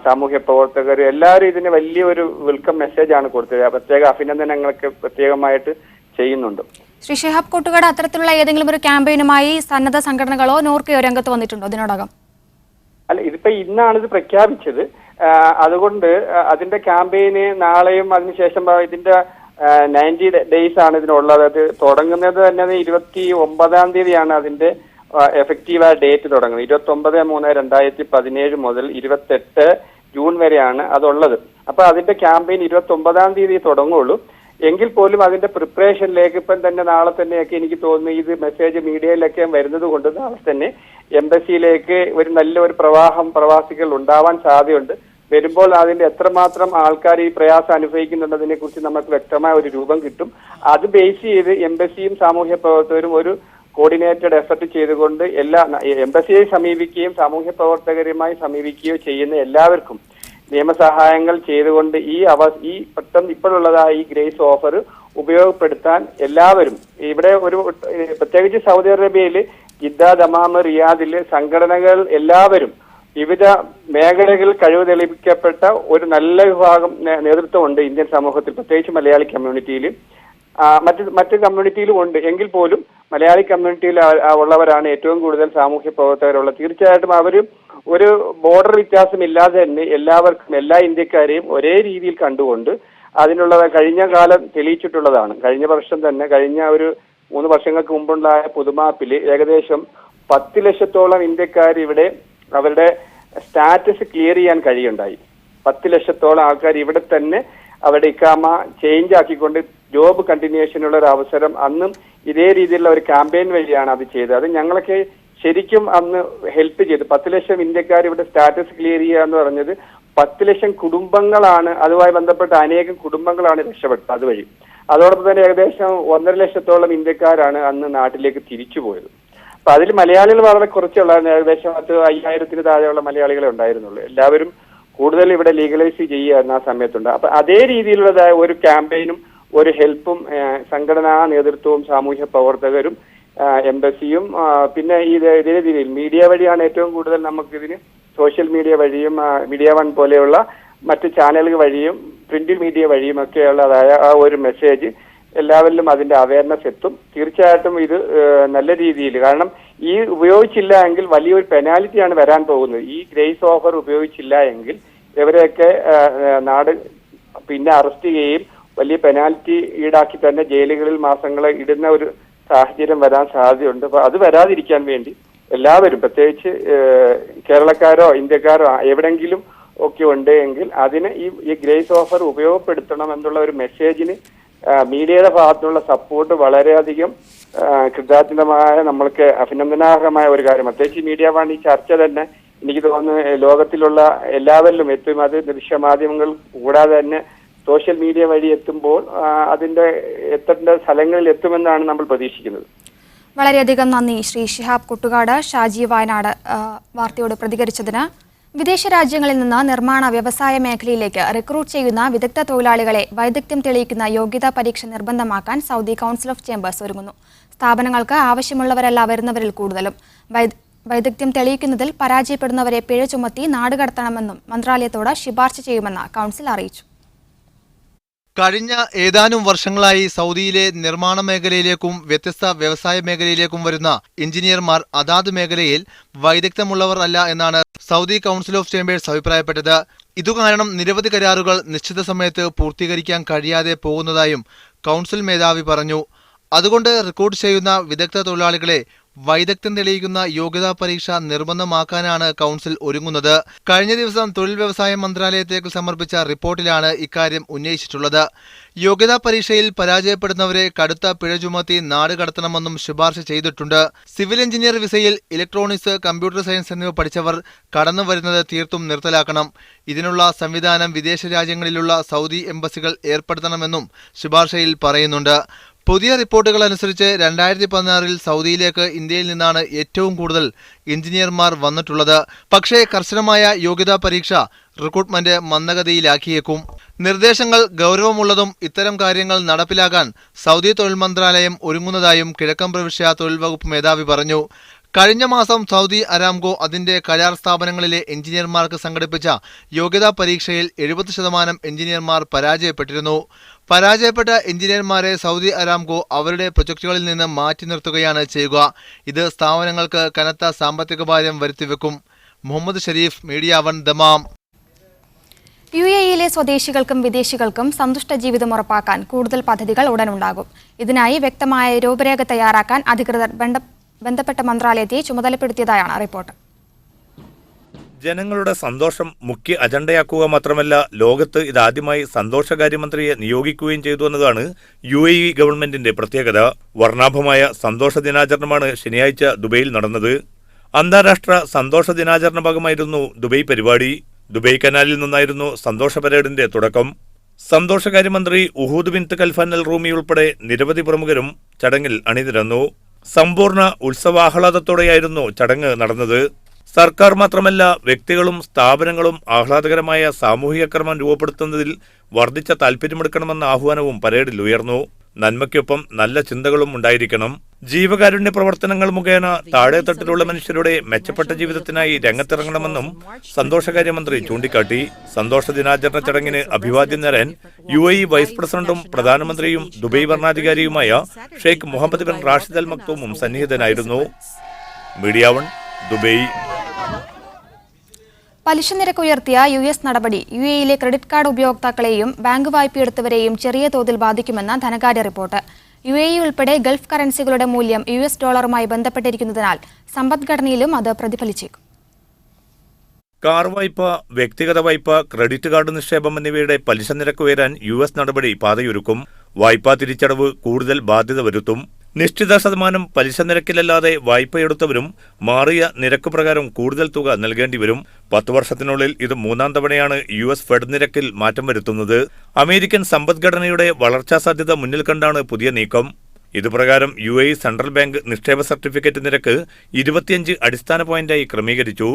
സാമൂഹ്യ പ്രവർത്തകരും എല്ലാവരും ഇതിന് വലിയൊരു വെൽക്കം മെസ്സേജാണ് കൊടുത്തത്. പ്രത്യേക അഭിനന്ദനങ്ങളൊക്കെ പ്രത്യേകമായിട്ട് ചെയ്യുന്നുണ്ട്. ശ്രീ ഷിഹാബ് കൊട്ടുകാട്, അത്തരത്തിലുള്ള ഏതെങ്കിലും ഒരു ക്യാമ്പയിനുമായി സന്നദ്ധ സംഘടനകളോ നോർക്കയോ രംഗത്ത് വന്നിട്ടുണ്ടോ ഇതിനോടകം? അല്ല, ഇതിപ്പോ ഇന്നാണ് ഇത് പ്രഖ്യാപിച്ചത്. അതുകൊണ്ട് അതിന്റെ ക്യാമ്പയിന് നാളെയും അതിനുശേഷം ഇതിന്റെ 90 days ആണ് ഇതിനുള്ളത്. അത് തുടങ്ങുന്നത് തന്നെ 29-ാം തീയതിയാണ് അതിന്റെ എഫക്റ്റീവായ ഡേറ്റ് തുടങ്ങുന്നത്. 29/3/2017 മുതൽ 28 ജൂൺ വരെയാണ് അതുള്ളത്. അപ്പൊ അതിന്റെ ക്യാമ്പയിൻ 29-ാം തീയതി തുടങ്ങുള്ളൂ. എങ്കിൽ പോലും അതിന്റെ പ്രിപ്പറേഷനിലേക്ക് ഇപ്പം തന്നെ നാളെ തന്നെയൊക്കെ എനിക്ക് തോന്നുന്നു ഇത് മെസ്സേജ് മീഡിയയിലൊക്കെ വരുന്നത് കൊണ്ട് നാളെ തന്നെ എംബസിയിലേക്ക് ഒരു നല്ലൊരു പ്രവാഹം പ്രവാസികൾ ഉണ്ടാവാൻ സാധ്യതയുണ്ട്. വരുമ്പോൾ അതിന്റെ എത്രമാത്രം ആൾക്കാർ ഈ പ്രയാസം അനുഭവിക്കുന്നുണ്ടതിനെ കുറിച്ച് നമുക്ക് വ്യക്തമായ ഒരു രൂപം കിട്ടും. അത് ബേസ് ചെയ്ത് എംബസിയും സാമൂഹ്യ പ്രവർത്തകരും ഒരു കോർഡിനേറ്റഡ് എഫർട്ട് ചെയ്തുകൊണ്ട് എല്ലാ എംബസിയെ സമീപിക്കുകയും സാമൂഹ്യ പ്രവർത്തകരുമായി സമീപിക്കുകയോ ചെയ്യുന്ന എല്ലാവർക്കും നിയമസഹായങ്ങൾ ചെയ്തുകൊണ്ട് ഈ പെട്ടെന്ന് ഇപ്പോഴുള്ളതായ ഈ ഗ്രേസ് ഓഫർ ഉപയോഗപ്പെടുത്താൻ എല്ലാവരും ഇവിടെ ഒരു പ്രത്യേകിച്ച് സൗദി അറേബ്യയിൽ ജിദ്ദ, ദമാം, റിയാദിൽ സംഘടനകൾ എല്ലാവരും വിവിധ മേഖലകളിൽ കഴിവ് തെളിയിക്കപ്പെട്ട ഒരു നല്ല വിഭാഗം നേതൃത്വമുണ്ട് ഇന്ത്യൻ സമൂഹത്തിൽ, പ്രത്യേകിച്ച് മലയാളി കമ്മ്യൂണിറ്റിയിൽ. മറ്റ് കമ്മ്യൂണിറ്റിയിലും ഉണ്ട്. എങ്കിൽ പോലും മലയാളി കമ്മ്യൂണിറ്റിയിൽ ഉള്ളവരാണ് ഏറ്റവും കൂടുതൽ സാമൂഹ്യ പ്രവർത്തകരുള്ളത്. തീർച്ചയായിട്ടും അവർ ഒരു ബോർഡർ വ്യത്യാസമില്ലാതെ തന്നെ എല്ലാവർക്കും എല്ലാ ഇന്ത്യക്കാരെയും ഒരേ രീതിയിൽ കണ്ടുകൊണ്ട് അതിനുള്ള കഴിഞ്ഞ കാലം തെളിയിച്ചിട്ടുള്ളതാണ്. കഴിഞ്ഞ വർഷം തന്നെ കഴിഞ്ഞ ഒരു 3 വർഷങ്ങൾക്ക് മുമ്പുണ്ടായ പുതുമാപ്പിൽ ഏകദേശം 10 ലക്ഷത്തോളം ഇന്ത്യക്കാർ ഇവിടെ അവരുടെ സ്റ്റാറ്റസ് ക്ലിയർ ചെയ്യാൻ കഴിയുണ്ടായി. 10 ലക്ഷത്തോളം ആൾക്കാർ ഇവിടെ തന്നെ അവരുടെ ഇക്കാമ ചേഞ്ച് ആക്കിക്കൊണ്ട് ജോബ് കണ്ടിന്യൂഷനുള്ള ഒരു അവസരം അന്നും ഇതേ രീതിയിലുള്ള ഒരു ക്യാമ്പയിൻ വഴിയാണ് അത് ചെയ്തത്. അത് ഞങ്ങളൊക്കെ ശരിക്കും അന്ന് ഹെൽപ്പ് ചെയ്തു. 10 ലക്ഷം ഇന്ത്യക്കാർ ഇവിടെ സ്റ്റാറ്റസ് ക്ലിയർ ചെയ്യുക എന്ന് പറഞ്ഞത് 10 ലക്ഷം കുടുംബങ്ങളാണ്, അതുമായി ബന്ധപ്പെട്ട അനേകം കുടുംബങ്ങളാണ് രക്ഷപ്പെട്ടത് അതുവഴി. അതോടൊപ്പം തന്നെ ഏകദേശം 1.5 ലക്ഷത്തോളം ഇന്ത്യക്കാരാണ് അന്ന് നാട്ടിലേക്ക് തിരിച്ചു പോയത്. അപ്പൊ അതിൽ മലയാളികൾ വളരെ കുറച്ചുള്ളായിരുന്നു. ഏകദേശം 5000-ന് താഴെയുള്ള മലയാളികളെ ഉണ്ടായിരുന്നുള്ളൂ. എല്ലാവരും കൂടുതൽ ഇവിടെ ലീഗലൈസ് ചെയ്യുകയായിരുന്നു ആ സമയത്തുണ്ട്. അപ്പൊ അതേ രീതിയിലുള്ളതായ ഒരു ക്യാമ്പയിനും ഒരു ഹെൽപ്പും സംഘടനാ നേതൃത്വവും സാമൂഹ്യ പ്രവർത്തകരും എംബസിയും പിന്നെ ഇതേ രീതിയിൽ മീഡിയ വഴിയാണ് ഏറ്റവും കൂടുതൽ നമുക്കിതിന് സോഷ്യൽ മീഡിയ വഴിയും മീഡിയ വൺ പോലെയുള്ള മറ്റ് ചാനലുകൾ വഴിയും പ്രിന്റ് മീഡിയ വഴിയും ഒക്കെയുള്ളതായ ആ ഒരു മെസ്സേജ് എല്ലാവരിലും അതിന്റെ അവയർനെസ് എത്തും. തീർച്ചയായിട്ടും ഇത് നല്ല രീതിയിൽ, കാരണം ഈ ഉപയോഗിച്ചില്ല എങ്കിൽ വലിയൊരു പെനാൽറ്റിയാണ് വരാൻ പോകുന്നത്. ഈ ഗ്രേസ് ഓഫർ ഉപയോഗിച്ചില്ല എങ്കിൽ ഇവരെയൊക്കെ നാട് പിന്നെ അറസ്റ്റ് ചെയ്യുകയും വലിയ പെനാൽറ്റി ഈടാക്കി തന്നെ ജയിലുകളിൽ മാസങ്ങളെ ഇടുന്ന ഒരു സാഹചര്യം വരാൻ സാധ്യതയുണ്ട്. അപ്പൊ അത് വരാതിരിക്കാൻ വേണ്ടി എല്ലാവരും, പ്രത്യേകിച്ച് കേരളക്കാരോ ഇന്ത്യക്കാരോ എവിടെങ്കിലും ഒക്കെ ഉണ്ട് എങ്കിൽ അതിന് ഈ ഗ്രേസ് ഓഫർ ഉപയോഗപ്പെടുത്തണം എന്നുള്ള ഒരു മെസ്സേജിന് മീഡിയയുടെ ഭാഗത്തുള്ള സപ്പോർട്ട് വളരെയധികം കൃതജ്ഞമായ നമ്മൾക്ക് അഭിനന്ദനാർഹമായ ഒരു കാര്യം. പ്രത്യേകിച്ച് മീഡിയ വൺ ഈ ചർച്ച തന്നെ എനിക്ക് തോന്നുന്നു ലോകത്തിലുള്ള എല്ലാവരിലും എത്തും. അത് ദൃശ്യമാധ്യമങ്ങൾ കൂടാതെ തന്നെ സോഷ്യൽ മീഡിയ വഴി എത്തുമ്പോൾ അതിന്റെ എത്തേണ്ട സ്ഥലങ്ങളിൽ എത്തുമെന്നാണ് നമ്മൾ പ്രതീക്ഷിക്കുന്നത്. വളരെയധികം നന്ദി ശ്രീ ഷിഹാബ് കുട്ടുകാട്. ഷാജി വയനാട് വാർത്തയോട് പ്രതികരിച്ചതിന്. വിദേശ രാജ്യങ്ങളിൽ നിന്ന് നിർമ്മാണ വ്യവസായ മേഖലയിലേക്ക് റിക്രൂട്ട് ചെയ്യുന്ന വിദഗ്ധ തൊഴിലാളികളെ വൈദഗ്ധ്യം തെളിയിക്കുന്ന യോഗ്യതാ പരീക്ഷ നിർബന്ധമാക്കാൻ സൗദി കൗൺസിൽ ഓഫ് ചേംബേഴ്സ് ഒരുങ്ങുന്നു. സ്ഥാപനങ്ങൾക്ക് ആവശ്യമുള്ളവരല്ല വരുന്നവരിൽ കൂടുതലും. വൈദഗ്ധ്യം തെളിയിക്കുന്നതിൽ പരാജയപ്പെടുന്നവരെ പിഴ ചുമത്തി നാടുകടത്തണമെന്നും മന്ത്രാലയത്തോട് ശുപാർശ ചെയ്യുമെന്ന് കൗൺസിൽ അറിയിച്ചു. കഴിഞ്ഞ ഏതാനും വർഷങ്ങളായി സൗദിയിലെ നിർമ്മാണ മേഖലയിലേക്കും വ്യത്യസ്ത വ്യവസായ മേഖലയിലേക്കും വരുന്ന എഞ്ചിനീയർമാർ അതാത് മേഖലയിൽ വൈദഗ്ധ്യമുള്ളവർ അല്ല എന്നാണ് സൗദി കൗൺസിൽ ഓഫ് ചേംബേഴ്സ് അഭിപ്രായപ്പെട്ടത്. ഇതുകാരണം നിരവധി കരാറുകൾ നിശ്ചിത സമയത്ത് പൂർത്തീകരിക്കാൻ കഴിയാതെ പോകുന്നതായും കൗൺസിൽ മേധാവി പറഞ്ഞു. അതുകൊണ്ട് റിക്രൂട്ട് ചെയ്യുന്ന വിദഗ്ധ തൊഴിലാളികളെ വൈദഗ്ധ്യം തെളിയിക്കുന്ന യോഗ്യതാ പരീക്ഷ നിർബന്ധമാക്കാനാണ് കൗൺസിൽ ഒരുങ്ങുന്നത്. കഴിഞ്ഞ ദിവസം തൊഴിൽ വ്യവസായ മന്ത്രാലയത്തേക്ക് സമർപ്പിച്ച റിപ്പോർട്ടിലാണ് ഇക്കാര്യം ഉന്നയിച്ചിട്ടുള്ളത്. യോഗ്യതാ പരീക്ഷയിൽ പരാജയപ്പെടുന്നവരെ കടുത്ത പിഴ ചുമത്തി നാട് കടത്തണമെന്നും ശുപാർശ ചെയ്തിട്ടുണ്ട്. സിവിൽ എഞ്ചിനീയർ വിസയിൽ ഇലക്ട്രോണിക്സ്, കമ്പ്യൂട്ടർ സയൻസ് എന്നിവ പഠിച്ചവർ കടന്നു വരുന്നത് തീർത്തും നിർത്തലാക്കണം. ഇതിനുള്ള സംവിധാനം വിദേശ രാജ്യങ്ങളിലുള്ള സൗദി എംബസികൾ ഏർപ്പെടുത്തണമെന്നും ശുപാർശയിൽ പറയുന്നുണ്ട്. പുതിയ റിപ്പോർട്ടുകൾ അനുസരിച്ച് 2016 സൗദിയിലേക്ക് ഇന്ത്യയിൽ നിന്നാണ് ഏറ്റവും കൂടുതൽ എഞ്ചിനീയർമാർ വന്നിട്ടുള്ളത്. പക്ഷേ കർശനമായ യോഗ്യതാ പരീക്ഷ റിക്രൂട്ട്മെന്റ് മന്ദഗതിയിലാക്കിയേക്കും. നിർദ്ദേശങ്ങൾ ഗൗരവമുള്ളതും ഇത്തരം കാര്യങ്ങൾ നടപ്പിലാക്കാൻ സൗദി തൊഴിൽ മന്ത്രാലയം ഒരുങ്ങുന്നതായും കിഴക്കൻ പ്രവിശ്യ തൊഴിൽ വകുപ്പ് മേധാവി പറഞ്ഞു. കഴിഞ്ഞ മാസം സൗദി അരാംകോ അതിന്റെ കരാർ സ്ഥാപനങ്ങളിലെ എഞ്ചിനീയർമാർക്ക് സംഘടിപ്പിച്ച യോഗ്യതാ പരീക്ഷയിൽ 70% എഞ്ചിനീയർമാർ പരാജയപ്പെട്ടിരുന്നു. പരാജയപ്പെട്ട എഞ്ചിനീയർമാരെ സൗദി അരാംകോ അവരുടെ പ്രൊജക്ടുകളിൽ നിന്ന് മാറ്റി നിർത്തുകയാണ് ചെയ്യുക. ഇത് സ്ഥാപനങ്ങൾക്ക് കനത്ത സാമ്പത്തിക ഭാരം വരുത്തിവെക്കും. Muhammad Sharif, media one, Dammam. UAE-യിലെ സ്വദേശികൾക്കും വിദേശികൾക്കും സന്തുഷ്ട ജീവിതം ഉറപ്പാക്കാൻ കൂടുതൽ പദ്ധതികൾ ഉടനുണ്ടാകും. ഇതിനായി വ്യക്തമായ രൂപരേഖ തയ്യാറാക്കാൻ അധികൃതർ ബന്ധപ്പെട്ട മന്ത്രാലയത്തെ ചുമതലപ്പെടുത്തിയതായാണ് റിപ്പോർട്ട്. ജനങ്ങളുടെ സന്തോഷം മുഖ്യ അജണ്ടയാക്കുക മാത്രമല്ല, ലോകത്ത് ഇതാദ്യമായി സന്തോഷകാര്യമന്ത്രിയെ നിയോഗിക്കുകയും ചെയ്തു എന്നതാണ് UAE ഗവൺമെന്റിന്റെ പ്രത്യേകത. വർണ്ണാഭമായ സന്തോഷ ദിനാചരണമാണ് ശനിയാഴ്ച ദുബൈയിൽ നടന്നത്. അന്താരാഷ്ട്ര സന്തോഷ ദിനാചരണ ഭാഗമായിരുന്നു ദുബൈ പരിപാടി. ദുബൈ കനാലിൽ നിന്നായിരുന്നു സന്തോഷ പരേഡിന്റെ തുടക്കം. സന്തോഷകാര്യമന്ത്രി ഉഹൂദ് ബിൻത് ഖൽഫാൻ അൽ റൂമി ഉൾപ്പെടെ നിരവധി പ്രമുഖരും ചടങ്ങിൽ അണിനിരന്നു. സമ്പൂർണ്ണ ഉത്സവാഹ്ലാദത്തോടെയായിരുന്നു ചടങ്ങ് നടന്നത്. സർക്കാർ മാത്രമല്ല, വ്യക്തികളും സ്ഥാപനങ്ങളും ആഹ്ലാദകരമായ സാമൂഹിക കർമ്മം രൂപപ്പെടുത്തുന്നതിൽ വർദ്ധിച്ച താൽപര്യമെടുക്കണമെന്ന ആഹ്വാനവും പരേഡിൽ ഉയർന്നു. നന്മയ്ക്കൊപ്പം നല്ല ചിന്തകളും ഉണ്ടായിരിക്കണം. ജീവകാരുണ്യ പ്രവർത്തനങ്ങൾ മുഖേന താഴെത്തട്ടിലുള്ള മനുഷ്യരുടെ മെച്ചപ്പെട്ട ജീവിതത്തിനായി രംഗത്തിറങ്ങണമെന്നും സന്തോഷകാര്യമന്ത്രി ചൂണ്ടിക്കാട്ടി. സന്തോഷ ദിനാചരണ ചടങ്ങിന് അഭിവാദ്യം നേരാൻ UAE വൈസ് പ്രസിഡന്റും പ്രധാനമന്ത്രിയും ദുബൈ ഭരണാധികാരിയുമായ Sheikh Mohammed bin Rashid Al മക്തൂമും സന്നിഹിതനായിരുന്നു. Media 1 Dubai. പലിശ നിരക്ക് ഉയർത്തിയ US നടപടി UAEയിലെ ക്രെഡിറ്റ് കാർഡ് ഉപയോക്താക്കളെയും ബാങ്ക് വായ്പയെടുത്തവരെയും ചെറിയ തോതിൽ ബാധിക്കുമെന്ന് ധനകാര്യ റിപ്പോർട്ട്. UAE ഉൾപ്പെടെ ഗൾഫ് കറൻസികളുടെ മൂല്യം US ഡോളറുമായി ബന്ധപ്പെട്ടിരിക്കുന്നതിനാൽ സമ്പദ്ഘടനയിലും അത് പ്രതിഫലിച്ചേക്കും. കാർ വായ്പ, വ്യക്തിഗത വായ്പ, ക്രെഡിറ്റ് കാർഡ് നിക്ഷേപം എന്നിവയുടെ പലിശ നിരക്ക് ഉയരാൻ US നടപടി പാതയൊരുക്കും. വായ്പാ തിരിച്ചടവ് കൂടുതൽ ബാധ്യത വരുത്തും. നിശ്ചിത ശതമാനം പലിശ നിരക്കിലല്ലാതെ വായ്പയെടുത്തവരും മാറിയ നിരക്ക് പ്രകാരം കൂടുതൽ തുക നൽകേണ്ടി വരും. 10 വർഷത്തിനുള്ളിൽ ഇത് 3ാം തവണയാണ് US ഫെഡ് നിരക്കിൽ മാറ്റം വരുത്തുന്നത്. അമേരിക്കൻ സമ്പദ്ഘടനയുടെ വളർച്ചാ സാധ്യത മുന്നിൽ കണ്ടാണ് പുതിയ നീക്കം. ഇതുപ്രകാരം UAE സെൻട്രൽ ബാങ്ക് നിക്ഷേപ സർട്ടിഫിക്കറ്റ് നിരക്ക് 25 അടിസ്ഥാന പോയിന്റായി ക്രമീകരിച്ചു.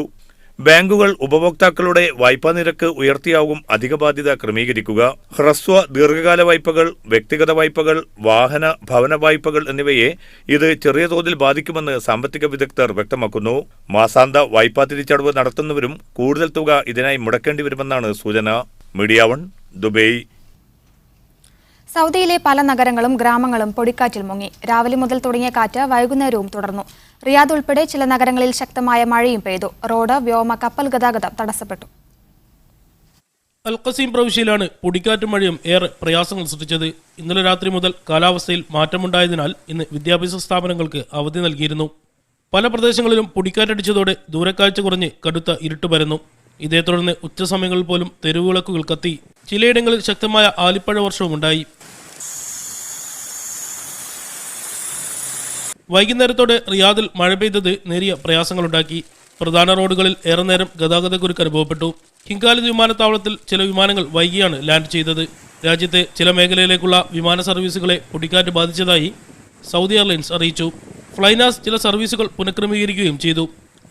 ബാങ്കുകൾ ഉപഭോക്താക്കളുടെ വായ്പാ നിരക്ക് ഉയർത്തിയാവും അധിക ബാധ്യത ക്രമീകരിക്കുക. ഹ്രസ്വ ദീർഘകാല വായ്പകൾ, വ്യക്തിഗത വായ്പകൾ, വാഹന ഭവന വായ്പകൾ എന്നിവയെ ഇത് ചെറിയ തോതിൽ ബാധിക്കുമെന്ന് സാമ്പത്തിക വിദഗ്ധർ വ്യക്തമാക്കുന്നു. മാസാന്ത വായ്പാ തിരിച്ചടവ് നടത്തുന്നവരും കൂടുതൽ തുക ഇതിനായി മുടക്കേണ്ടി വരുമെന്നാണ് സൂചന. Media 1 Dubai. സൗദിയിലെ പല നഗരങ്ങളും ഗ്രാമങ്ങളും പൊടിക്കാറ്റിൽ മുങ്ങി. രാവിലെ മുതൽ തുടങ്ങിയ കാറ്റ് വൈകുന്നേരവും തുടർന്നു. റിയാദ് ഉൾപ്പെടെ ചില നഗരങ്ങളിൽ ശക്തമായ മഴയും പെയ്തു. റോഡ്, വ്യോമ, കപ്പൽ ഗതാഗതം തടസ്സപ്പെട്ടു. അൽഖസീം പ്രവിശ്യയിലാണ് പൊടിക്കാറ്റും മഴയും ഏറെ പ്രയാസങ്ങൾ സൃഷ്ടിച്ചത്. ഇന്നലെ രാത്രി മുതൽ കാലാവസ്ഥയിൽ മാറ്റമുണ്ടായതിനാൽ ഇന്ന് വിദ്യാഭ്യാസ സ്ഥാപനങ്ങൾക്ക് അവധി നൽകിയിരുന്നു. പല പ്രദേശങ്ങളിലും പൊടിക്കാറ്റടിച്ചതോടെ ദൂരക്കാഴ്ച കുറഞ്ഞ് കടുത്ത ഇരുട്ട് പരന്നു. ഇതേ തുടർന്ന് ഉച്ചസമയങ്ങളിൽ പോലും തെരുവുവിളക്കുകൾ കത്തി. ചിലയിടങ്ങളിൽ ശക്തമായ ആലിപ്പഴ വർഷവും ഉണ്ടായി. വൈകുന്നേരത്തോടെ റിയാദിൽ മഴ പെയ്തത് നേരിയ പ്രയാസങ്ങളുണ്ടാക്കി. പ്രധാന റോഡുകളിൽ ഏറെ നേരം ഗതാഗതക്കുരുക്ക് അനുഭവപ്പെട്ടു. കിങ് ഖാലിദ് വിമാനത്താവളത്തിൽ ചില വിമാനങ്ങൾ വൈകിയാണ് ലാൻഡ് ചെയ്തത്. രാജ്യത്തെ ചില മേഖലയിലേക്കുള്ള വിമാന സർവീസുകളെ പൊടിക്കാറ്റ് ബാധിച്ചതായി സൗദി എയർലൈൻസ് അറിയിച്ചു. ഫ്ലൈനാസ് ചില സർവീസുകൾ പുനഃക്രമീകരിക്കുകയും ചെയ്തു.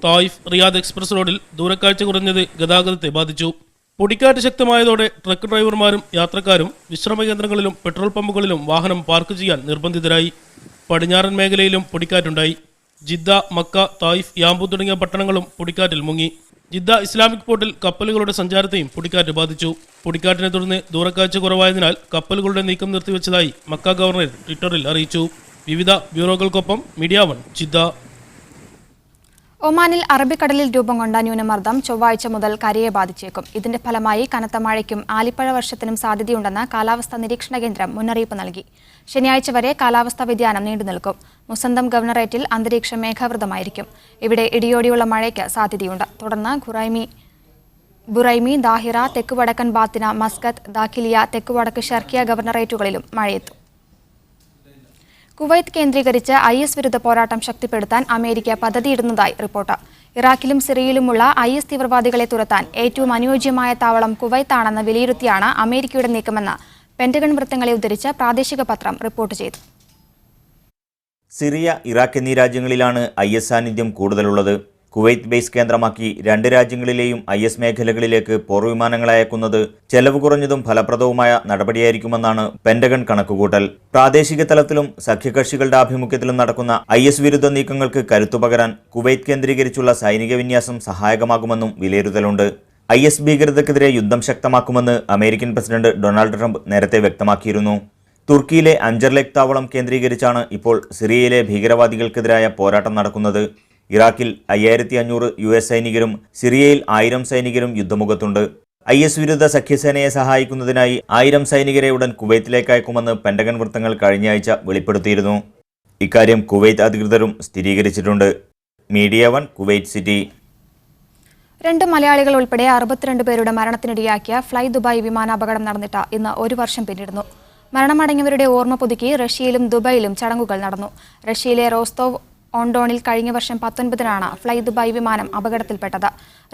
തായിഫ് റിയാദ് എക്സ്പ്രസ് റോഡിൽ ദൂരക്കാഴ്ച കുറഞ്ഞത് ഗതാഗതത്തെ ബാധിച്ചു. പൊടിക്കാറ്റ് ശക്തമായതോടെ ട്രക്ക് ഡ്രൈവർമാരും യാത്രക്കാരും വിശ്രമ കേന്ദ്രങ്ങളിലും പെട്രോൾ പമ്പുകളിലും വാഹനം പാർക്ക് ചെയ്യാൻ നിർബന്ധിതരായി. പടിഞ്ഞാറൻ മേഖലയിലും പൊടിക്കാറ്റുണ്ടായി. ജിദ്ദ, മക്ക, തായിഫ്, യാംബു തുടങ്ങിയ പട്ടണങ്ങളും പൊടിക്കാറ്റിൽ മുങ്ങി. ജിദ്ദ ഇസ്ലാമിക് പോർട്ടിൽ കപ്പലുകളുടെ സഞ്ചാരത്തെയും പൊടിക്കാറ്റ് ബാധിച്ചു. പൊടിക്കാറ്റിനെ തുടർന്ന് ദൂരക്കാഴ്ച കുറവായതിനാൽ കപ്പലുകളുടെ നീക്കം നിർത്തിവെച്ചതായി മക്ക ഗവർണർ ട്വിറ്ററിൽ അറിയിച്ചു. വിവിധ ബ്യൂറോകൾക്കൊപ്പം മീഡിയ 1 ജിദ്ദ. ഒമാനിൽ അറബിക്കടലിൽ രൂപം കൊണ്ട ന്യൂനമർദ്ദം ചൊവ്വാഴ്ച മുതൽ കരയെ ബാധിച്ചേക്കും. ഇതിന്റെ ഫലമായി കനത്ത മഴയ്ക്കും ആലിപ്പഴ വർഷത്തിനും സാധ്യതയുണ്ടെന്ന് കാലാവസ്ഥാ നിരീക്ഷണ കേന്ദ്രം മുന്നറിയിപ്പ് നൽകി. ശനിയാഴ്ച വരെ കാലാവസ്ഥാ വ്യതിയാനം നീണ്ടുനിൽക്കും. മുസന്തം ഗവർണറേറ്റിൽ അന്തരീക്ഷം മേഘാവൃതമായിരിക്കും. ഇവിടെ ഇടിയോടിയുള്ള മഴയ്ക്ക് സാധ്യതയുണ്ട്. തുടർന്ന് ബുറൈമി, ദാഹിറ, തെക്കുവടക്കൻ ബാത്തിന, മസ്കത്ത്, ദാഖിലിയ, തെക്കുവടക്ക് ഷർക്കിയ ഗവർണറേറ്റുകളിലും മഴയെത്തും. കുവൈത്ത് കേന്ദ്രീകരിച്ച് IS വിരുദ്ധ പോരാട്ടം ശക്തിപ്പെടുത്താൻ അമേരിക്ക പദ്ധതിയിടുന്നതായി റിപ്പോർട്ട്. ഇറാഖിലും സിറിയയിലുമുള്ള IS തീവ്രവാദികളെ തുരത്താൻ ഏറ്റവും അനുയോജ്യമായ താവളം കുവൈത്താണെന്ന് വിലയിരുത്തിയാണ് അമേരിക്കയുടെ നീക്കമെന്ന് പെന്റഗൺ വൃത്തങ്ങളെ ഉദ്ധരിച്ച് പ്രാദേശിക പത്രം റിപ്പോർട്ട് ചെയ്തു. സിറിയ, ഇറാഖ് എന്നീ രാജ്യങ്ങളിലാണ് IS സാന്നിധ്യം കൂടുതലുള്ളത്. കുവൈത്ത് ബേസ് കേന്ദ്രമാക്കി 2 രാജ്യങ്ങളിലെയും IS മേഖലകളിലേക്ക് പോർവിമാനങ്ങൾ അയക്കുന്നത് ചെലവ് കുറഞ്ഞതും ഫലപ്രദവുമായ നടപടിയായിരിക്കുമെന്നാണ് പെന്റഗൺ കണക്കുകൂട്ടൽ. പ്രാദേശിക തലത്തിലും സഖ്യകക്ഷികളുടെ ആഭിമുഖ്യത്തിലും നടക്കുന്ന IS വിരുദ്ധ നീക്കങ്ങൾക്ക് കരുത്തുപകരാൻ കുവൈത്ത് കേന്ദ്രീകരിച്ചുള്ള സൈനിക വിന്യാസം സഹായകമാകുമെന്നും വിലയിരുത്തലുണ്ട്. IS ഭീകരതയ്ക്കെതിരെ യുദ്ധം ശക്തമാക്കുമെന്ന് അമേരിക്കൻ പ്രസിഡന്റ് ഡൊണാൾഡ് ട്രംപ് നേരത്തെ വ്യക്തമാക്കിയിരുന്നു. തുർക്കിയിലെ അഞ്ചർലേക്ക് താവളം കേന്ദ്രീകരിച്ചാണ് ഇപ്പോൾ സിറിയയിലെ ഭീകരവാദികൾക്കെതിരായ പോരാട്ടം നടക്കുന്നത്. ഇറാഖിൽ 5500 US സൈനികരും സിറിയയിൽ 1000 സൈനികരും യുദ്ധമുഖത്തുണ്ട്. IS വിരുദ്ധ സഖ്യസേനയെ സഹായിക്കുന്നതിനായി 1000 സൈനികരെ ഉടൻ കുവൈത്തിലേക്ക് അയക്കുമെന്ന് പെന്റഗൺ വൃത്തങ്ങൾ കഴിഞ്ഞയാഴ്ച വെളിപ്പെടുത്തിയിരുന്നു. ഇക്കാര്യം കുവൈറ്റ് അധികൃതരും സ്ഥിരീകരിച്ചിട്ടുണ്ട്. Media 1 Kuwait city. 2 മലയാളികൾ ഉൾപ്പെടെ 62 പേരുടെ മരണത്തിനിടയാക്കിയ ഫ്ലൈ ദുബായ് വിമാനാപകടം നടന്നിട്ട് ഇന്ന് 1 വർഷം പിന്നിടുന്നു. മരണമടങ്ങിയവരുടെ ഓർമ്മ പുതുക്കി റഷ്യയിലും ദുബായിലും ചടങ്ങുകൾ നടന്നു. റഷ്യയിലെ റോസ്തോവ് ഓൺഡോണിൽ കഴിഞ്ഞ വർഷം 19-നാണ് ഫ്ലൈ ദുബായ് വിമാനം അപകടത്തിൽപ്പെട്ടത്.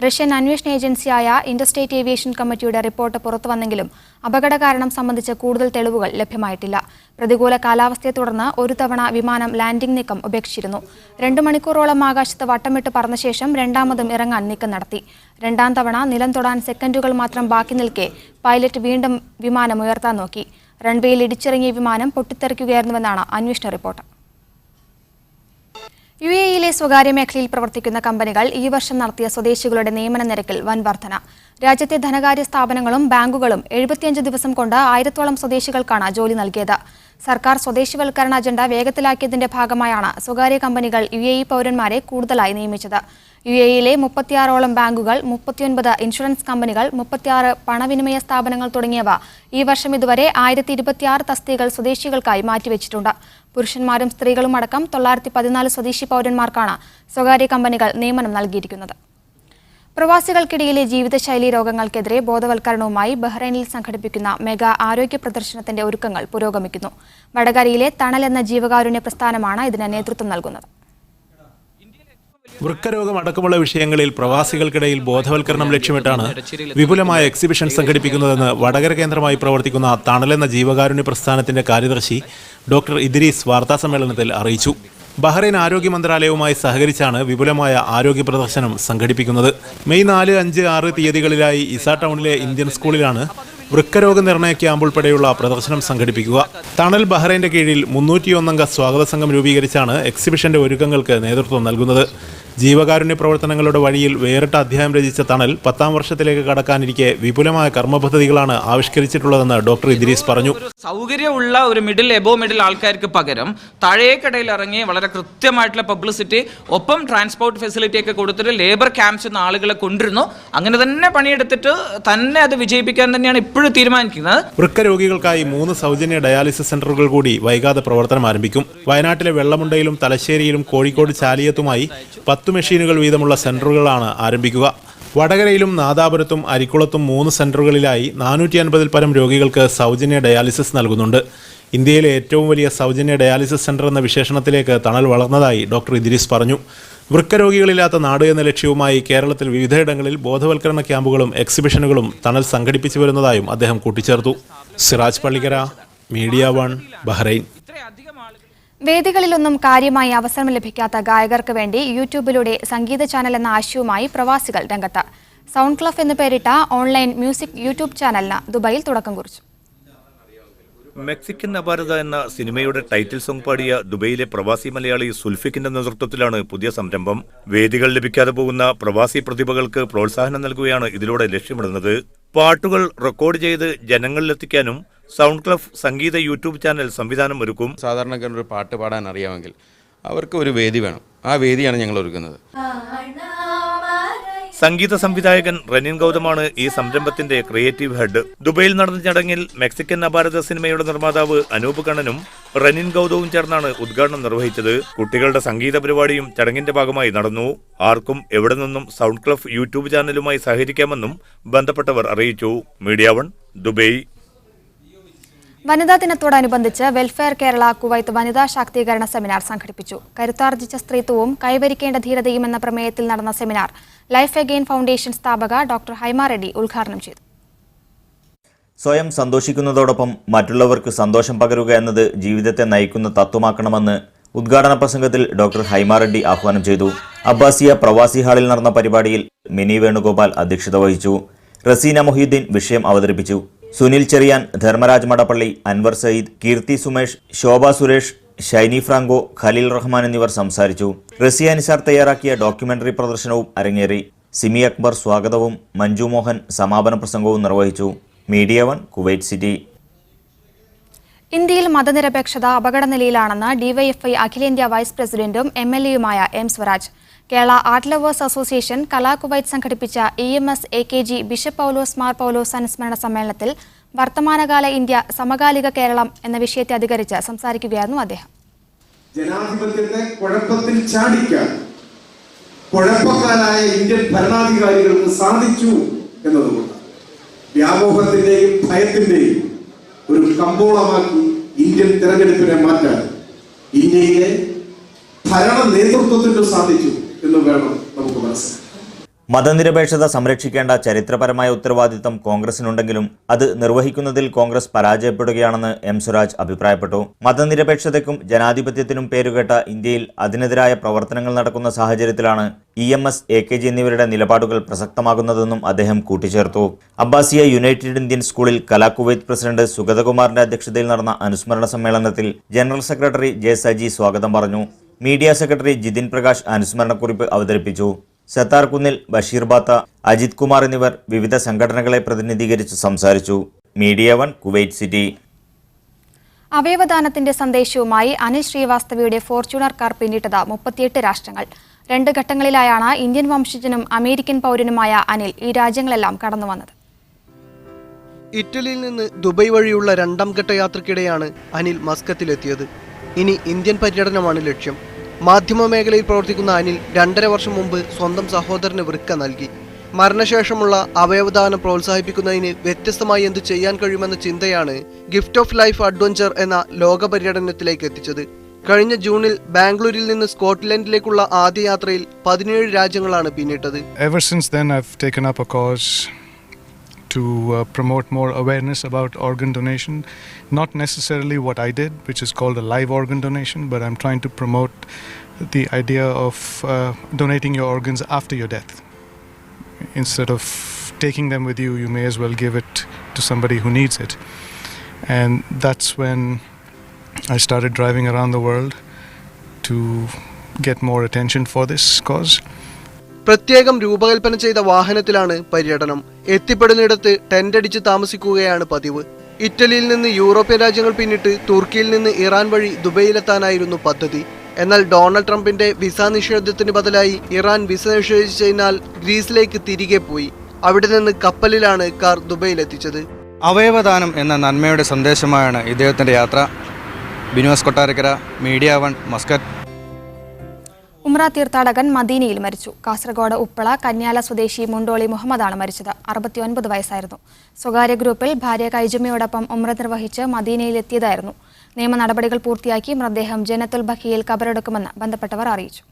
റഷ്യൻ അന്വേഷണ ഏജൻസിയായ ഇന്റർസ്റ്റേറ്റ് ഏവിയേഷൻ കമ്മിറ്റിയുടെ റിപ്പോർട്ട് പുറത്തുവന്നെങ്കിലും അപകട കാരണം സംബന്ധിച്ച് കൂടുതൽ തെളിവുകൾ ലഭ്യമായിട്ടില്ല. പ്രതികൂല കാലാവസ്ഥയെ തുടർന്ന് ഒരു തവണ വിമാനം ലാൻഡിംഗ് നീക്കം ഉപേക്ഷിച്ചിരുന്നു. 2 മണിക്കൂറോളം ആകാശത്ത് വട്ടമിട്ട് പറന്ന ശേഷം രണ്ടാമതും ഇറങ്ങാൻ നീക്കം നടത്തി. രണ്ടാം തവണ നിലം തൊടാൻ സെക്കൻഡുകൾ മാത്രം ബാക്കി നിൽക്കെ പൈലറ്റ് വീണ്ടും വിമാനം ഉയർത്താൻ നോക്കി. റൺവേയിൽ ഇടിച്ചിറങ്ങിയ വിമാനം പൊട്ടിത്തെറിക്കുകയായിരുന്നുവെന്നാണ് അന്വേഷണ റിപ്പോർട്ട്. UAE-യിലെ സ്വകാര്യ മേഖലയിൽ പ്രവർത്തിക്കുന്ന കമ്പനികൾ ഈ വർഷം നടത്തിയ സ്വദേശികളുടെ നിയമന നിരക്കിൽ വൻ വർധന. രാജ്യത്തെ ധനകാര്യ സ്ഥാപനങ്ങളും ബാങ്കുകളും 75 ദിവസം കൊണ്ട് 1000-ഓളം സ്വദേശികൾക്കാണ് ജോലി നൽകിയത്. സർക്കാർ സ്വദേശിവൽക്കരണ അജണ്ട വേഗത്തിലാക്കിയതിന്റെ ഭാഗമായാണ് സ്വകാര്യ കമ്പനികൾ UAE പൗരന്മാരെ കൂടുതലായി നിയമിച്ചത്. UAE-യിലെ 36-ഓളം ബാങ്കുകൾ, 39 ഇൻഷുറൻസ് കമ്പനികൾ, 36 പണവിനിമയ സ്ഥാപനങ്ങൾ തുടങ്ങിയവ ഈ വർഷം ഇതുവരെ 1026 തസ്തികകൾ സ്വദേശികൾക്കായി മാറ്റിവെച്ചിട്ടുണ്ട്. പുരുഷന്മാരും സ്ത്രീകളും അടക്കം 914 സ്വദേശി പൗരന്മാർക്കാണ് സ്വകാര്യ കമ്പനികൾ നിയമനം നൽകിയിരിക്കുന്നത്. പ്രവാസികൾക്കിടയിലെ ജീവിതശൈലി രോഗങ്ങൾക്കെതിരെ ബോധവൽക്കരണവുമായി ബഹ്റൈനിൽ സംഘടിപ്പിക്കുന്ന മെഗാ ആരോഗ്യ പ്രദർശനത്തിന്റെ ഒരുക്കങ്ങൾ പുരോഗമിക്കുന്നു. വടകരയിലെ തണൽ എന്ന ജീവകാരുണ്യ പ്രസ്ഥാനമാണ് ഇതിന് നേതൃത്വം നൽകുന്നത്. വൃക്കരോഗം അടക്കമുള്ള വിഷയങ്ങളിൽ പ്രവാസികൾക്കിടയിൽ ബോധവൽക്കരണം ലക്ഷ്യമിട്ടാണ് വിപുലമായ എക്സിബിഷൻ സംഘടിപ്പിക്കുന്നതെന്ന് വടകര കേന്ദ്രമായി പ്രവർത്തിക്കുന്ന തണലെന്ന ജീവകാരുണ്യ പ്രസ്ഥാനത്തിന്റെ കാര്യദർശി ഡോക്ടർ ഇദ്രീസ് വാർത്താസമ്മേളനത്തിൽ അറിയിച്ചു. ബഹ്റൈൻ ആരോഗ്യ മന്ത്രാലയവുമായി സഹകരിച്ചാണ് വിപുലമായ ആരോഗ്യ പ്രദർശനം സംഘടിപ്പിക്കുന്നത്. മെയ് 4, 5, 6 തീയതികളിലായി ഇസ ടൗണിലെ ഇന്ത്യൻ സ്കൂളിലാണ് വൃക്കരോഗ നിർണയ ക്യാമ്പ് ഉൾപ്പെടെയുള്ള പ്രദർശനം സംഘടിപ്പിക്കുക. തണൽ ബഹ്റൈന്റെ കീഴിൽ 301 അംഗ സ്വാഗത സംഘം രൂപീകരിച്ചാണ് എക്സിബിഷന്റെ ഒരുക്കങ്ങൾക്ക് നേതൃത്വം നൽകുന്നത്. ജീവകാരുണ്യ പ്രവർത്തനങ്ങളുടെ വഴിയിൽ വേറിട്ട അധ്യായം രചിച്ച തണൽ 10ാം വർഷത്തിലേക്ക് കടക്കാനിരിക്കെ വിപുലമായ കർമ്മപദ്ധതികളാണ് ആവിഷ്കരിച്ചിട്ടുള്ളതെന്ന് ഡോക്ടർ ഇദ്രീസ് പറഞ്ഞു. സൗകര്യമുള്ള ഒരു എബോ മിഡിൽ ആൾക്കാർക്ക് പകരം താഴേക്കടയിൽ ഇറങ്ങി വളരെ കൃത്യമായിട്ടുള്ള പബ്ലിസിറ്റി, ഒപ്പം ട്രാൻസ്പോർട്ട് ഫെസിലിറ്റി ഒക്കെ കൊടുത്തിട്ട് ലേബർ ക്യാമ്പ്സ് എന്ന ആളുകളെ കൊണ്ടിരുന്നു. അങ്ങനെ തന്നെ പണിയെടുത്തിട്ട് തന്നെ അത് വിജയിപ്പിക്കാൻ തന്നെയാണ് ഇപ്പോഴും തീരുമാനിക്കുന്നത്. വൃക്കരോഗികൾക്കായി 3 സൗജന്യ ഡയാലിസിസ് സെന്ററുകൾ കൂടി വൈകാതെ പ്രവർത്തനം ആരംഭിക്കും. വയനാട്ടിലെ വെള്ളമുണ്ടയിലും തലശ്ശേരിയിലും കോഴിക്കോട് ചാലിയത്തുമായി 10 മെഷീനുകൾ വീതമുള്ള സെന്ററുകളാണ് ആരംഭിക്കുക. വടകരയിലും നാദാപുരത്തും അരിക്കുളത്തും 3 സെന്ററുകളിലായി 450-ൽ പരം രോഗികൾക്ക് സൗജന്യ ഡയാലിസിസ് നൽകുന്നുണ്ട്. ഇന്ത്യയിലെ ഏറ്റവും വലിയ സൗജന്യ ഡയാലിസിസ് സെന്റർ എന്ന വിശേഷണത്തിലേക്ക് തണൽ വളർന്നതായി ഡോക്ടർ ഇദ്രീസ് പറഞ്ഞു. വൃക്കരോഗികളില്ലാത്ത നാട് എന്ന ലക്ഷ്യവുമായി കേരളത്തിൽ വിവിധയിടങ്ങളിൽ ബോധവൽക്കരണ ക്യാമ്പുകളും എക്സിബിഷനുകളും തണൽ സംഘടിപ്പിച്ചു വരുന്നതായും അദ്ദേഹം കൂട്ടിച്ചേർത്തു. Siraj Pallikkara, media 1, Bahrain. വേദികളിലൊന്നും കാര്യമായി അവസരം ലഭിക്കാത്ത ഗായകർക്ക് വേണ്ടി യൂട്യൂബിലൂടെ സംഗീത ചാനൽ എന്ന ആശയവുമായി പ്രവാസികൾ രംഗത്ത്. സൗണ്ട് ക്ലഫ് എന്ന് പേരിട്ട ഓൺലൈൻ മ്യൂസിക് യൂട്യൂബ് ചാനലിന് ദുബായിൽ തുടക്കം കുറിച്ചു. മെക്സിക്കൻ അപാരത എന്ന സിനിമയുടെ ടൈറ്റിൽ സോങ് പാടിയ ദുബൈയിലെ പ്രവാസി മലയാളി സുൽഫിക്കിന്റെ നേതൃത്വത്തിലാണ് പുതിയ സംരംഭം. വേദികൾ ലഭിക്കാതെ പോകുന്ന പ്രവാസി പ്രതിഭകൾക്ക് പ്രോത്സാഹനം നൽകുകയാണ് ഇതിലൂടെ ലക്ഷ്യമിടുന്നത്. പാട്ടുകൾ റെക്കോർഡ് ചെയ്ത് ജനങ്ങളിലെത്തിക്കാനും സൗണ്ട് ക്ലഫ് സംഗീത യൂട്യൂബ് ചാനൽ സംവിധാനം ഒരുക്കും. സാധാരണക്കാരനൊരു പാട്ട് പാടാൻ അറിയാമെങ്കിൽ അവർക്ക് ഒരു വേദി വേണം. ആ വേദിയാണ് ഞങ്ങൾ ഒരുക്കുന്നത്. സംഗീത സംവിധായകൻ റനിൻ ഗൗതമാണ് ഈ സംരംഭത്തിന്റെ ക്രിയേറ്റീവ് ഹെഡ്. ദുബൈയിൽ നടന്ന ചടങ്ങിൽ മെക്സിക്കൻ അപാരത സിനിമയുടെ നിർമ്മാതാവ് അനൂപ് കണ്ണനും റനിൻ ഗൗതവും ചേർന്നാണ് ഉദ്ഘാടനം നിർവഹിച്ചത്. കുട്ടികളുടെ സംഗീത പരിപാടിയും ചടങ്ങിന്റെ ഭാഗമായി നടന്നു. ആർക്കും എവിടെ നിന്നും സൗണ്ട് ക്ലഫ് യൂട്യൂബ് ചാനലുമായി സഹകരിക്കാമെന്നും ബന്ധപ്പെട്ടവർ അറിയിച്ചു. Media 1, Dubai. വനിതാ ദിനത്തോടനുബന്ധിച്ച് വെൽഫെയർ കേരള കുവൈത്ത് വനിതാ ശാക്തീകരണ സെമിനാർ സംഘടിപ്പിച്ചു. കരുത്താർജിച്ച സ്ത്രീത്വവും കൈവരിക്കേണ്ട ധീരതയും എന്ന പ്രമേയത്തിൽ നടന്ന സെമിനാർ ലൈഫ് അഗെയിൻ ഫൗണ്ടേഷൻ സ്ഥാപക ഡോക്ടർ ഹൈമ റെഡ്ഡി ഉദ്ഘാടനം ചെയ്തു. സ്വയം സന്തോഷിക്കുന്നതോടൊപ്പം മറ്റുള്ളവർക്ക് സന്തോഷം പകരുക എന്നത് ജീവിതത്തെ നയിക്കുന്ന തത്വമാക്കണമെന്ന് ഉദ്ഘാടന പ്രസംഗത്തിൽ ഡോക്ടർ ഹൈമ റെഡ്ഡി ആഹ്വാനം ചെയ്തു. അബ്ബാസിയ പ്രവാസി ഹാളിൽ നടന്ന പരിപാടിയിൽ മിനി വേണുഗോപാൽ അധ്യക്ഷത വഹിച്ചു. റസീന മൊഹീദ്ദീൻ വിഷയം അവതരിപ്പിച്ചു. സുനിൽ ചെറിയാൻ, ധർമ്മരാജ് മടപ്പള്ളി, അൻവർ സയ്യിദ്, കീർത്തി സുമേഷ്, ശോഭ സുരേഷ്, ഷൈനി ഫ്രാങ്കോ, ഖലീൽ റഹ്മാൻ എന്നിവർ സംസാരിച്ചു. റസിയ നിസാർ തയ്യാറാക്കിയ ഡോക്യുമെന്ററി പ്രദർശനവും അരങ്ങേറി. സിമി അക്ബർ സ്വാഗതവും മഞ്ജു മോഹൻ സമാപന പ്രസംഗവും നിർവഹിച്ചു. Media 1, Kuwait City. ഇന്ത്യയിൽ മതനിരപേക്ഷത അപകടനിലയിലാണെന്ന് ഡിവൈഎഫ്ഐ അഖിലേന്ത്യാ വൈസ് പ്രസിഡന്റും MLA-യുമായ M. Swaraj. Kerala art lovers association Kala Kuwait സംഘടിപ്പിച്ച EMS AKG bishop Paulose Mar Paulose അനുസ്മരണ സമ്മേളനത്തിൽ വർത്തമാനകാല ഇന്ത്യ സമകാലിക കേരളം എന്ന വിഷയത്തെ അധികരിച്ച് സംസാരിക്കുകയായിരുന്നു അദ്ദേഹം. ജനാധിപത്യത്തെ കുഴപ്പത്തിൽ ചാടിക്കാൻ കുഴപ്പക്കാരായ ഇന്ത്യൻ ഭരണാധികാരികൾക്ക് സാധിച്ചു എന്നതുകൊണ്ട് വ്യാമോഹത്തിന്റെയും ഭയത്തിന്റെയും ഒരു കമ്പോളമാക്കി ഇന്ത്യൻ തെരഞ്ഞെടുപ്പിനെ മാറ്റാൻ ഇന്ത്യയിലെ ഭരണ നേതൃത്വത്തിന് സാധിച്ചു എന്ന് വേണം നമുക്ക് മനസ്സിലാക്കാൻ. മതനിരപേക്ഷത സംരക്ഷിക്കേണ്ട ചരിത്രപരമായ ഉത്തരവാദിത്തം കോൺഗ്രസിനുണ്ടെങ്കിലും അത് നിർവഹിക്കുന്നതിൽ കോൺഗ്രസ് പരാജയപ്പെടുകയാണെന്ന് എം സ്വരാജ് അഭിപ്രായപ്പെട്ടു. മതനിരപേക്ഷതയ്ക്കും ജനാധിപത്യത്തിനും പേരുകേട്ട ഇന്ത്യയിൽ അതിനെതിരായ പ്രവർത്തനങ്ങൾ നടക്കുന്ന സാഹചര്യത്തിലാണ് EMS, AKG എന്നിവരുടെ നിലപാടുകൾ പ്രസക്തമാകുന്നതെന്നും അദ്ദേഹം കൂട്ടിച്ചേർത്തു. അബ്ബാസിയ യുണൈറ്റഡ് ഇന്ത്യൻ സ്കൂളിൽ കലാകുവൈത്ത് പ്രസിഡന്റ് സുഗതകുമാറിന്റെ അധ്യക്ഷതയിൽ നടന്ന അനുസ്മരണ സമ്മേളനത്തിൽ ജനറൽ സെക്രട്ടറി J. സജി സ്വാഗതം പറഞ്ഞു. മീഡിയ സെക്രട്ടറി ജിതിൻ പ്രകാശ് അനുസ്മരണക്കുറിപ്പ് അവതരിപ്പിച്ചു. സത്താർ കുന്നിൽ, ബഷീർ ബാത്ത, അജിത് കുമാർ എന്നിവർ വിവിധ സംഘടനകളെ പ്രതിനിധീകരിച്ച് സംസാരിച്ചു. Media 1, Kuwait City. അവയവദാനത്തിന്റെ സന്ദേശവുമായി അനിൽ ശ്രീവാസ്തവയുടെ ഫോർച്യൂണർ കാർ പിന്നിട്ടത് 38 രാഷ്ട്രങ്ങൾ. 2 ഘട്ടങ്ങളിലായാണ് ഇന്ത്യൻ വംശജനും അമേരിക്കൻ പൗരനുമായ അനിൽ ഈ രാജ്യങ്ങളെല്ലാം കടന്നുവന്നത്. ഇറ്റലിയിൽ നിന്ന് ദുബൈ വഴിയുള്ള 2ാം ഘട്ട യാത്രയ്ക്കിടെയാണ് അനിൽ മസ്കത്തിലെത്തിയത്. ഇനി ഇന്ത്യൻ പര്യടനമാണ് ലക്ഷ്യം. മാധ്യമ മേഖലയിൽ പ്രവർത്തിക്കുന്ന അനിൽ 2.5 വർഷം മുമ്പ് സ്വന്തം സഹോദരന് വൃക്ക നൽകി. മരണശേഷമുള്ള അവയവദാനം പ്രോത്സാഹിപ്പിക്കുന്നതിന് വ്യത്യസ്തമായി എന്തു ചെയ്യാൻ കഴിയുമെന്ന ചിന്തയാണ് ഗിഫ്റ്റ് ഓഫ് ലൈഫ് അഡ്വഞ്ചർ എന്ന ലോക പര്യടനത്തിലേക്ക് എത്തിച്ചത്. കഴിഞ്ഞ ജൂണിൽ ബാംഗ്ലൂരിൽ നിന്ന് സ്കോട്ട്ലൻഡിലേക്കുള്ള ആദ്യ യാത്രയിൽ 17 രാജ്യങ്ങളാണ് പിന്നിട്ടത്. Ever since then I've taken up a cause to promote more awareness about organ donation, not necessarily what I did, which is called a live organ donation, but I'm trying to promote the idea of donating your organs after your death. Instead of taking them with you, you may as well give it to somebody who needs it. And that's when I started driving around the world to get more attention for this cause. പ്രത്യേകം രൂപകൽപ്പന ചെയ്ത വാഹനത്തിലാണ് പര്യടനം. എത്തിപ്പെടുന്നിടത്ത് ടെന്റ് അടിച്ച് താമസിക്കുകയാണ് പതിവ്. ഇറ്റലിയിൽ നിന്ന് യൂറോപ്യൻ രാജ്യങ്ങൾ പിന്നിട്ട് തുർക്കിയിൽ നിന്ന് ഇറാൻ വഴി ദുബൈയിലെത്താനായിരുന്നു പദ്ധതി. എന്നാൽ ഡൊണാൾഡ് ട്രംപിന്റെ വിസ നിഷേധത്തിന് ബദലായി ഇറാൻ വിസ നിഷേധിച്ചതിനാൽ ഗ്രീസിലേക്ക് തിരികെ പോയി. അവിടെ നിന്ന് കപ്പലിലാണ് കാർ ദുബൈയിലെത്തിച്ചത്. അവയവദാനം എന്ന നന്മയുടെ സന്ദേശമായാണ് ഇദ്ദേഹത്തിന്റെ യാത്ര. Binos Kottarakkara, media 1, Muscat. ഉംറ തീർത്ഥാടകൻ മദീനയിൽ മരിച്ചു. കാസർഗോഡ് ഉപ്പള കന്യാല സ്വദേശി മുണ്ടോളി മുഹമ്മദാണ് മരിച്ചത്. 69 വയസ്സായിരുന്നു. സ്വകാര്യ ഗ്രൂപ്പിൽ ഭാര്യ കൈജുമയോടൊപ്പം ഉംറ നിർവഹിച്ച് മദീനയിലെത്തിയതായിരുന്നു. നിയമ നടപടികൾ പൂർത്തിയാക്കി മൃതദേഹം ജന്നത്തുൽ ബഖിയിൽ കബറടക്കുമെന്ന് ബന്ധപ്പെട്ടവർ അറിയിച്ചു.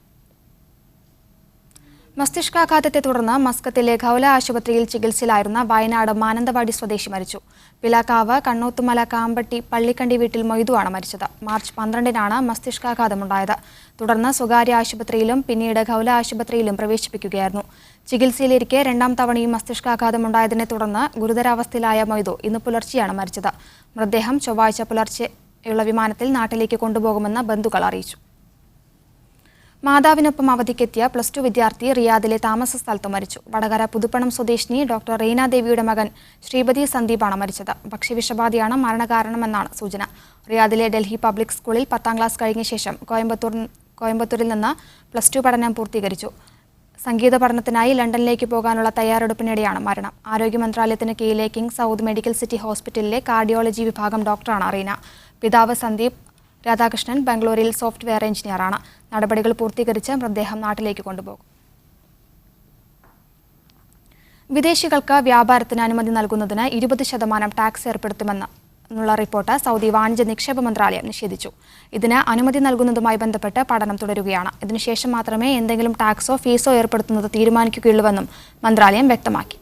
മസ്തിഷ്കാഘാതത്തെ തുടർന്ന് മസ്കത്തിലെ ഖൗല ആശുപത്രിയിൽ ചികിത്സയിലായിരുന്ന വയനാട് മാനന്തവാടി സ്വദേശി മരിച്ചു. പിലാക്കാവ് കണ്ണോത്തുമല കാമ്പട്ടി പള്ളിക്കണ്ടി വീട്ടിൽ മൊയ്തുവാണ് മരിച്ചത്. മാർച്ച് 12-നാണ് മസ്തിഷ്കാഘാതമുണ്ടായത്. തുടർന്ന് സ്വകാര്യ ആശുപത്രിയിലും പിന്നീട് ഖൗല ആശുപത്രിയിലും പ്രവേശിപ്പിക്കുകയായിരുന്നു. ചികിത്സയിലിരിക്കെ 2ാം തവണയും മസ്തിഷ്കാഘാതമുണ്ടായതിനെ തുടർന്ന് ഗുരുതരാവസ്ഥയിലായ മൊയ്തു ഇന്ന് പുലർച്ചെയാണ് മരിച്ചത്. മൃതദേഹം ചൊവ്വാഴ്ച പുലർച്ചെയുള്ള വിമാനത്തിൽ നാട്ടിലേക്ക് കൊണ്ടുപോകുമെന്ന് ബന്ധുക്കൾ അറിയിച്ചു. മാതാവിനൊപ്പം അവധിക്കെത്തിയ +2 വിദ്യാർത്ഥി റിയാദിലെ താമസ സ്ഥലത്ത് മരിച്ചു. വടകര പുതുപ്പണം സ്വദേശിനി ഡോക്ടർ റീന ദേവിയുടെ മകൻ ശ്രീപതി സന്ദീപാണ് മരിച്ചത്. ഭക്ഷ്യവിഷബാധയാണ് മരണകാരണമെന്നാണ് സൂചന. റിയാദിലെ ഡൽഹി പബ്ലിക് സ്കൂളിൽ 10ാം ക്ലാസ് കഴിഞ്ഞ ശേഷം കോയമ്പത്തൂരിൽ നിന്ന് +2 പഠനം പൂർത്തീകരിച്ചു. സംഗീത പഠനത്തിനായി ലണ്ടനിലേക്ക് പോകാനുള്ള തയ്യാറെടുപ്പിനിടെയാണ് മരണം. ആരോഗ്യ മന്ത്രാലയത്തിന് കീഴിലെ കിങ് സൗദ് മെഡിക്കൽ സിറ്റി ഹോസ്പിറ്റലിലെ കാർഡിയോളജി വിഭാഗം ഡോക്ടറാണ് റീന. പിതാവ് സന്ദീപ് രാധാകൃഷ്ണൻ ബംഗളൂരിൽ സോഫ്റ്റ്വെയർ എഞ്ചിനീയറാണ്. നടപടികൾ പൂർത്തീകരിച്ച് മൃതദേഹം നാട്ടിലേക്ക് കൊണ്ടുപോകും. വിദേശികൾക്ക് വ്യാപാരത്തിന് അനുമതി നൽകുന്നതിന് 20% ടാക്സ് ഏർപ്പെടുത്തുമെന്നുള്ള റിപ്പോർട്ട് സൗദി വാണിജ്യ നിക്ഷേപ മന്ത്രാലയം നിഷേധിച്ചു. ഇതിന് അനുമതി നൽകുന്നതുമായി ബന്ധപ്പെട്ട് പഠനം തുടരുകയാണ്. ഇതിനുശേഷം മാത്രമേ എന്തെങ്കിലും ടാക്സോ ഫീസോ ഏർപ്പെടുത്തുന്നത് തീരുമാനിക്കുകയുള്ളൂവെന്നും മന്ത്രാലയം വ്യക്തമാക്കി.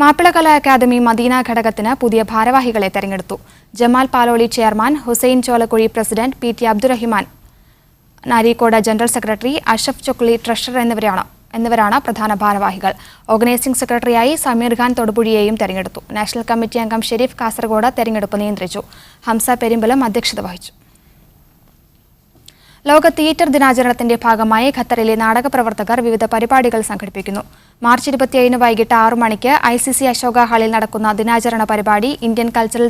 മാപ്പിളകലാ അക്കാദമി മദീന ഘടകത്തിന് പുതിയ ഭാരവാഹികളെ തെരഞ്ഞെടുത്തു. Jamal Paloli chairman, Hussain Cholakkuzhi president, PT Abdurahiman Nareekode general secretary, Ashaf Chokli treasurer എന്നിവരാണ് പ്രധാന ഭാരവാഹികൾ. ഓർഗനൈസിംഗ് സെക്രട്ടറിയായി സമീർ ഖാൻ തൊടുപുഴയെയും തെരഞ്ഞെടുത്തു. നാഷണൽ കമ്മിറ്റി അംഗം ഷെരീഫ് കാസർഗോഡ് തെരഞ്ഞെടുപ്പ് നിയന്ത്രിച്ചു. ഹംസ പെരുമ്പലം അധ്യക്ഷത വഹിച്ചു. ലോക തിയേറ്റർ ദിനാചരണത്തിന്റെ ഭാഗമായി ഖത്തറിലെ നാടക പ്രവർത്തകർ വിവിധ പരിപാടികൾ സംഘടിപ്പിക്കുന്നു. മാർച്ച് 27 വൈകിട്ട് 6 മണിക്ക് ICC അശോക ഹാളിൽ നടക്കുന്ന ദിനാചരണ പരിപാടി Indian cultural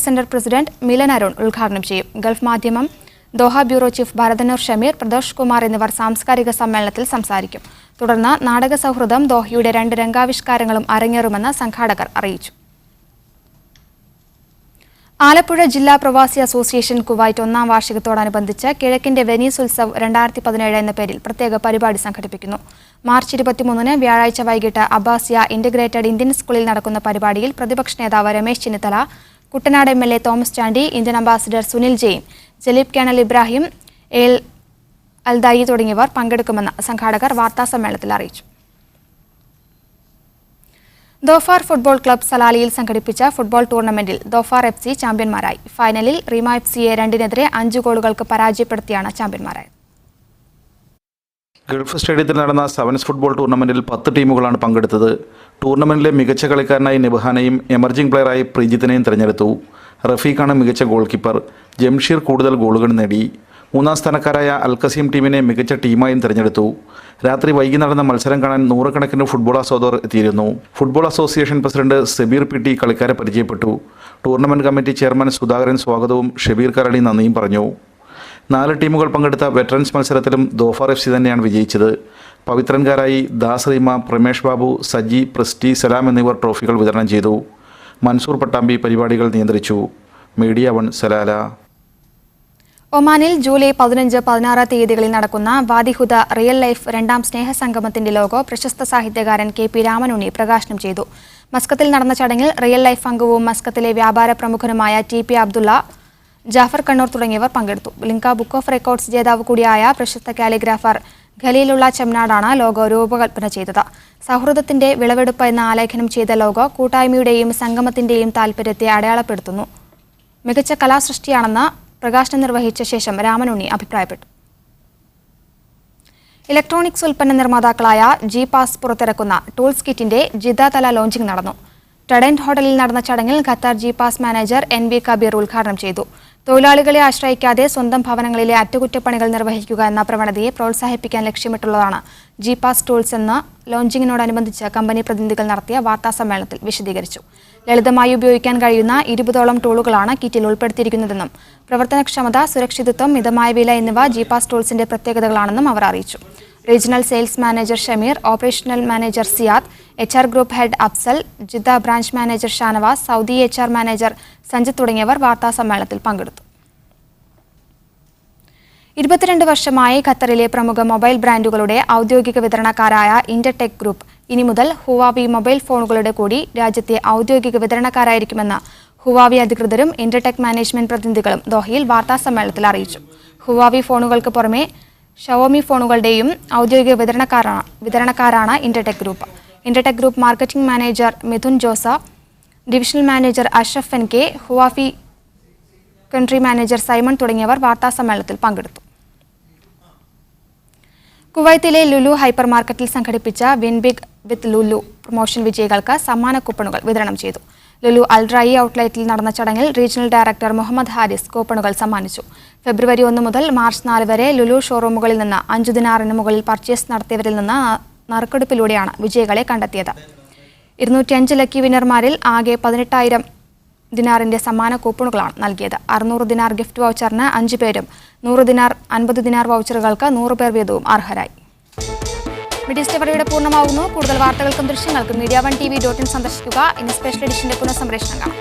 centre president Milan Arun ഉദ്ഘാടനം ചെയ്യും. Gulf Madhyamam Doha bureau chief Bharathanoor Shameer, Pradosh Kumar എന്നിവർ സാംസ്കാരിക സമ്മേളനത്തിൽ സംസാരിക്കും. തുടർന്ന് നാടക സൗഹൃദം ദോഹയുടെ 2 രംഗാവിഷ്കാരങ്ങളും അരങ്ങേറുമെന്ന് സംഘാടകർ അറിയിച്ചു. ആലപ്പുഴ ജില്ലാ പ്രവാസി അസോസിയേഷൻ കുവൈറ്റ് 1ാം വാർഷികത്തോടനുബന്ധിച്ച് കിഴക്കിന്റെ വെനീസ് ഉത്സവ് 2017 എന്ന പേരിൽ പ്രത്യേക പരിപാടി സംഘടിപ്പിക്കുന്നു. മാർച്ച് 23 വ്യാഴാഴ്ച വൈകിട്ട് അബ്ബാസിയ ഇന്റഗ്രേറ്റഡ് ഇന്ത്യൻ സ്കൂളിൽ നടക്കുന്ന പരിപാടിയിൽ പ്രതിപക്ഷ നേതാവ് Ramesh Chennithala, Kuttanad MLA Thomas Chandy, Indian ambassador Sunil Jain, Jleeb colonel Ibrahim, എൽ അൽദായി തുടങ്ങിയവർ പങ്കെടുക്കുമെന്ന് സംഘാടകർ വാർത്താസമ്മേളനത്തിൽ അറിയിച്ചു. ദോഫാർ ഫുട്ബോൾ ക്ലബ്ബ് സലാലിയിൽ സംഘടിപ്പിച്ച ഫുട്ബോൾ ടൂർണമെന്റിൽ ദോഫാർ FC ചാമ്പ്യന്മാരായി. ഫൈനലിൽ റീമ FCയെ 2-നെതിരെ 5 ഗോളുകൾക്ക് പരാജയപ്പെടുത്തിയാണ് ചാമ്പ്യന്മാരായത്. ഗൾഫ് സ്റ്റേഡിയത്തിൽ നടന്ന സെവൻസ് ഫുട്ബോൾ ടൂർണമെന്റിൽ 10 ടീമുകളാണ് പങ്കെടുത്തത്. ടൂർണമെന്റിലെ മികച്ച കളിക്കാരനായി നെബഹാനെയും എമർജിംഗ് പ്ലെയറായി പ്രീജിത്തിനെയും തിരഞ്ഞെടുത്തു. റഫീഖാണ് മികച്ച ഗോൾ കീപ്പർ. ജംഷീർ കൂടുതൽ ഗോളുകൾ നേടി. 3ാം സ്ഥാനക്കാരായ അൽകസീം ടീമിനെ മികച്ച ടീമായും തിരഞ്ഞെടുത്തു. രാത്രി വൈകി നടന്ന മത്സരം കാണാൻ നൂറുകണക്കിന് ഫുട്ബോൾ ആസ്വാദകർ എത്തിയിരുന്നു. ഫുട്ബോൾ അസോസിയേഷൻ പ്രസിഡന്റ് സെബീർ PT കളിക്കാരെ പരിചയപ്പെട്ടു. ടൂർണമെന്റ് കമ്മിറ്റി ചെയർമാൻ സുധാകരൻ സ്വാഗതവും ഷബീർ കരളി നന്ദിയും പറഞ്ഞു. 4 ടീമുകൾ പങ്കെടുത്ത വെറ്ററൻസ് മത്സരത്തിലും ദോഫാർ FC തന്നെയാണ് വിജയിച്ചത്. പവിത്രൻകാരായി ദാസ്, റീമ, പ്രമേഷ് ബാബു, സജി, പ്രസ്റ്റി, സലാം എന്നിവർ ട്രോഫികൾ വിതരണം ചെയ്തു. മൻസൂർ പട്ടാമ്പി പരിപാടികൾ നിയന്ത്രിച്ചു. Media 1 Salalah. ഒമാനിൽ ജൂലൈ 15-16 തീയതികളിൽ നടക്കുന്ന വാദിഹുദ റിയൽ ലൈഫ് 2ാം സ്നേഹസംഗമത്തിന്റെ ലോഗോ പ്രശസ്ത സാഹിത്യകാരൻ KP രാമനുണ്ണി പ്രകാശനം ചെയ്തു. മസ്കത്തിൽ നടന്ന ചടങ്ങിൽ റിയൽ ലൈഫ് അംഗവും മസ്കത്തിലെ വ്യാപാര പ്രമുഖനുമായ TP അബ്ദുള്ള, ജാഫർ കണ്ണൂർ തുടങ്ങിയവർ പങ്കെടുത്തു. ലിങ്ക ബുക്ക് ഓഫ് റെക്കോർഡ്സ് ജേതാവ് കൂടിയായ പ്രശസ്ത കാലിഗ്രാഫർ ഖലീലുള്ള ചെമ്നാടാണ് ലോഗോ രൂപകൽപ്പന ചെയ്തത്. സൗഹൃദത്തിന്റെ വിളവെടുപ്പ് എന്ന ആലേഖനം ചെയ്ത ലോഗോ കൂട്ടായ്മയുടെയും സംഗമത്തിന്റെയും താൽപര്യത്തെ അടയാളപ്പെടുത്തുന്നു. മികച്ച കലാസൃഷ്ടിയാണെന്ന് പ്രകാശനം നിർവഹിച്ച ശേഷം രാമനുണ്ണി അഭിപ്രായപ്പെട്ടു. ഇലക്ട്രോണിക്സ് ഉൽപ്പന്ന നിർമ്മാതാക്കളായ G-Pass പുറത്തിറക്കുന്ന ടൂൾസ് കിറ്റിന്റെ ജിദ്ദ ലോഞ്ചിംഗ് നടന്നു. ടഡന്റ് ഹോട്ടലിൽ നടന്ന ചടങ്ങിൽ Qatar G-Pass manager NV Kabir ഉദ്ഘാടനം ചെയ്തു. തൊഴിലാളികളെ ആശ്രയിക്കാതെ സ്വന്തം ഭവനങ്ങളിലെ അറ്റകുറ്റപ്പണികൾ നിർവഹിക്കുക എന്ന പ്രവണതയെ പ്രോത്സാഹിപ്പിക്കാൻ ലക്ഷ്യമിട്ടുള്ളതാണ് G-Pass ടൂൾസ് എന്ന് ലോഞ്ചിങ്ങിനോടനുബന്ധിച്ച് കമ്പനി പ്രതിനിധികൾ നടത്തിയ വാർത്താസമ്മേളനത്തിൽ വിശദീകരിച്ചു. ലളിതമായി ഉപയോഗിക്കാൻ കഴിയുന്ന 20ഓളം ടൂളുകളാണ് കിറ്റിൽ ഉൾപ്പെടുത്തിയിരിക്കുന്നതെന്നും പ്രവർത്തനക്ഷമത, സുരക്ഷിതത്വം, മിതമായ വില എന്നിവ G-Pass ടൂൾസിന്റെ പ്രത്യേകതകളാണെന്നും അവർ അറിയിച്ചു. Regional sales manager Shameer, operational manager Siyad, HR group head Afsal, Jeddah branch manager Shanavas, Saudi HR manager Sanjith തുടങ്ങിയവർ വാർത്താസമ്മേളനത്തിൽ പങ്കെടുത്തു. 22 വർഷമായി ഖത്തറിലെ പ്രമുഖ മൊബൈൽ ബ്രാൻഡുകളുടെ ഔദ്യോഗിക വിതരണക്കാരായ ഇന്റർടെക് ഗ്രൂപ്പ് ഇനി മുതൽ ഹുവാവി മൊബൈൽ ഫോണുകളുടെ കൂടി രാജ്യത്തെ ഔദ്യോഗിക വിതരണക്കാരായിരിക്കുമെന്ന് ഹുവാവി അധികൃതരും ഇന്റർടെക് മാനേജ്മെന്റ് പ്രതിനിധികളും ദോഹയിൽ വാർത്താസമ്മേളനത്തിൽ അറിയിച്ചു. ഹുവാവി ഫോണുകൾക്ക് പുറമെ ഷവോമി ഫോണുകളുടെയും ഔദ്യോഗിക വിതരണക്കാരാണ് Intertec group. Intertec group marketing manager Mithun Josa, divisional manager Ashraf NK, Huawei country manager Simon തുടങ്ങിയവർ വാർത്താസമ്മേളനത്തിൽ പങ്കെടുത്തു. കുവൈത്തിലെ ലുലു ഹൈപ്പർ മാർക്കറ്റിൽ സംഘടിപ്പിച്ച win big with Lulu promotion വിജയികൾക്ക് സമ്മാന കൂപ്പണുകൾ വിതരണം ചെയ്തു. ലുലു അൽറായി ഔട്ട്ലെറ്റിൽ നടന്ന ചടങ്ങിൽ റീജിയണൽ ഡയറക്ടർ മുഹമ്മദ് ഹാരിസ് കൂപ്പണുകൾ സമ്മാനിച്ചു. ഫെബ്രുവരി 1 മുതൽ മാർച്ച് 4 വരെ ലുലു ഷോറൂമുകളിൽ നിന്ന് 5 ദിനാറിന് മുകളിൽ പർച്ചേസ് നടത്തിയവരിൽ നിന്ന് നറുക്കെടുപ്പിലൂടെയാണ് വിജയികളെ കണ്ടെത്തിയത്. 205 ലക്കി വിന്നർമാരിൽ ആകെ 18,000 ദിനാറിന്റെ സമ്മാന കൂപ്പണുകളാണ് നൽകിയത്. 600 ദിനാർ ഗിഫ്റ്റ് വൗച്ചറിന് 5 പേരും 100 ദിനാർ 50 ദിനാർ വൗച്ചറുകൾക്ക് 100 പേർ വീതവും അർഹരായി. മീഡിയ പൂർണ്ണമാകുന്നു. കൂടുതൽ വാർത്തകൾക്കും ദൃശ്യങ്ങൾക്കും media1tv.in സന്ദർശിക്കുക. ഇനി സ്പെഷ്യൽ എഡിഷന്റെ പുനഃസംപ്രേഷണം കാണാം.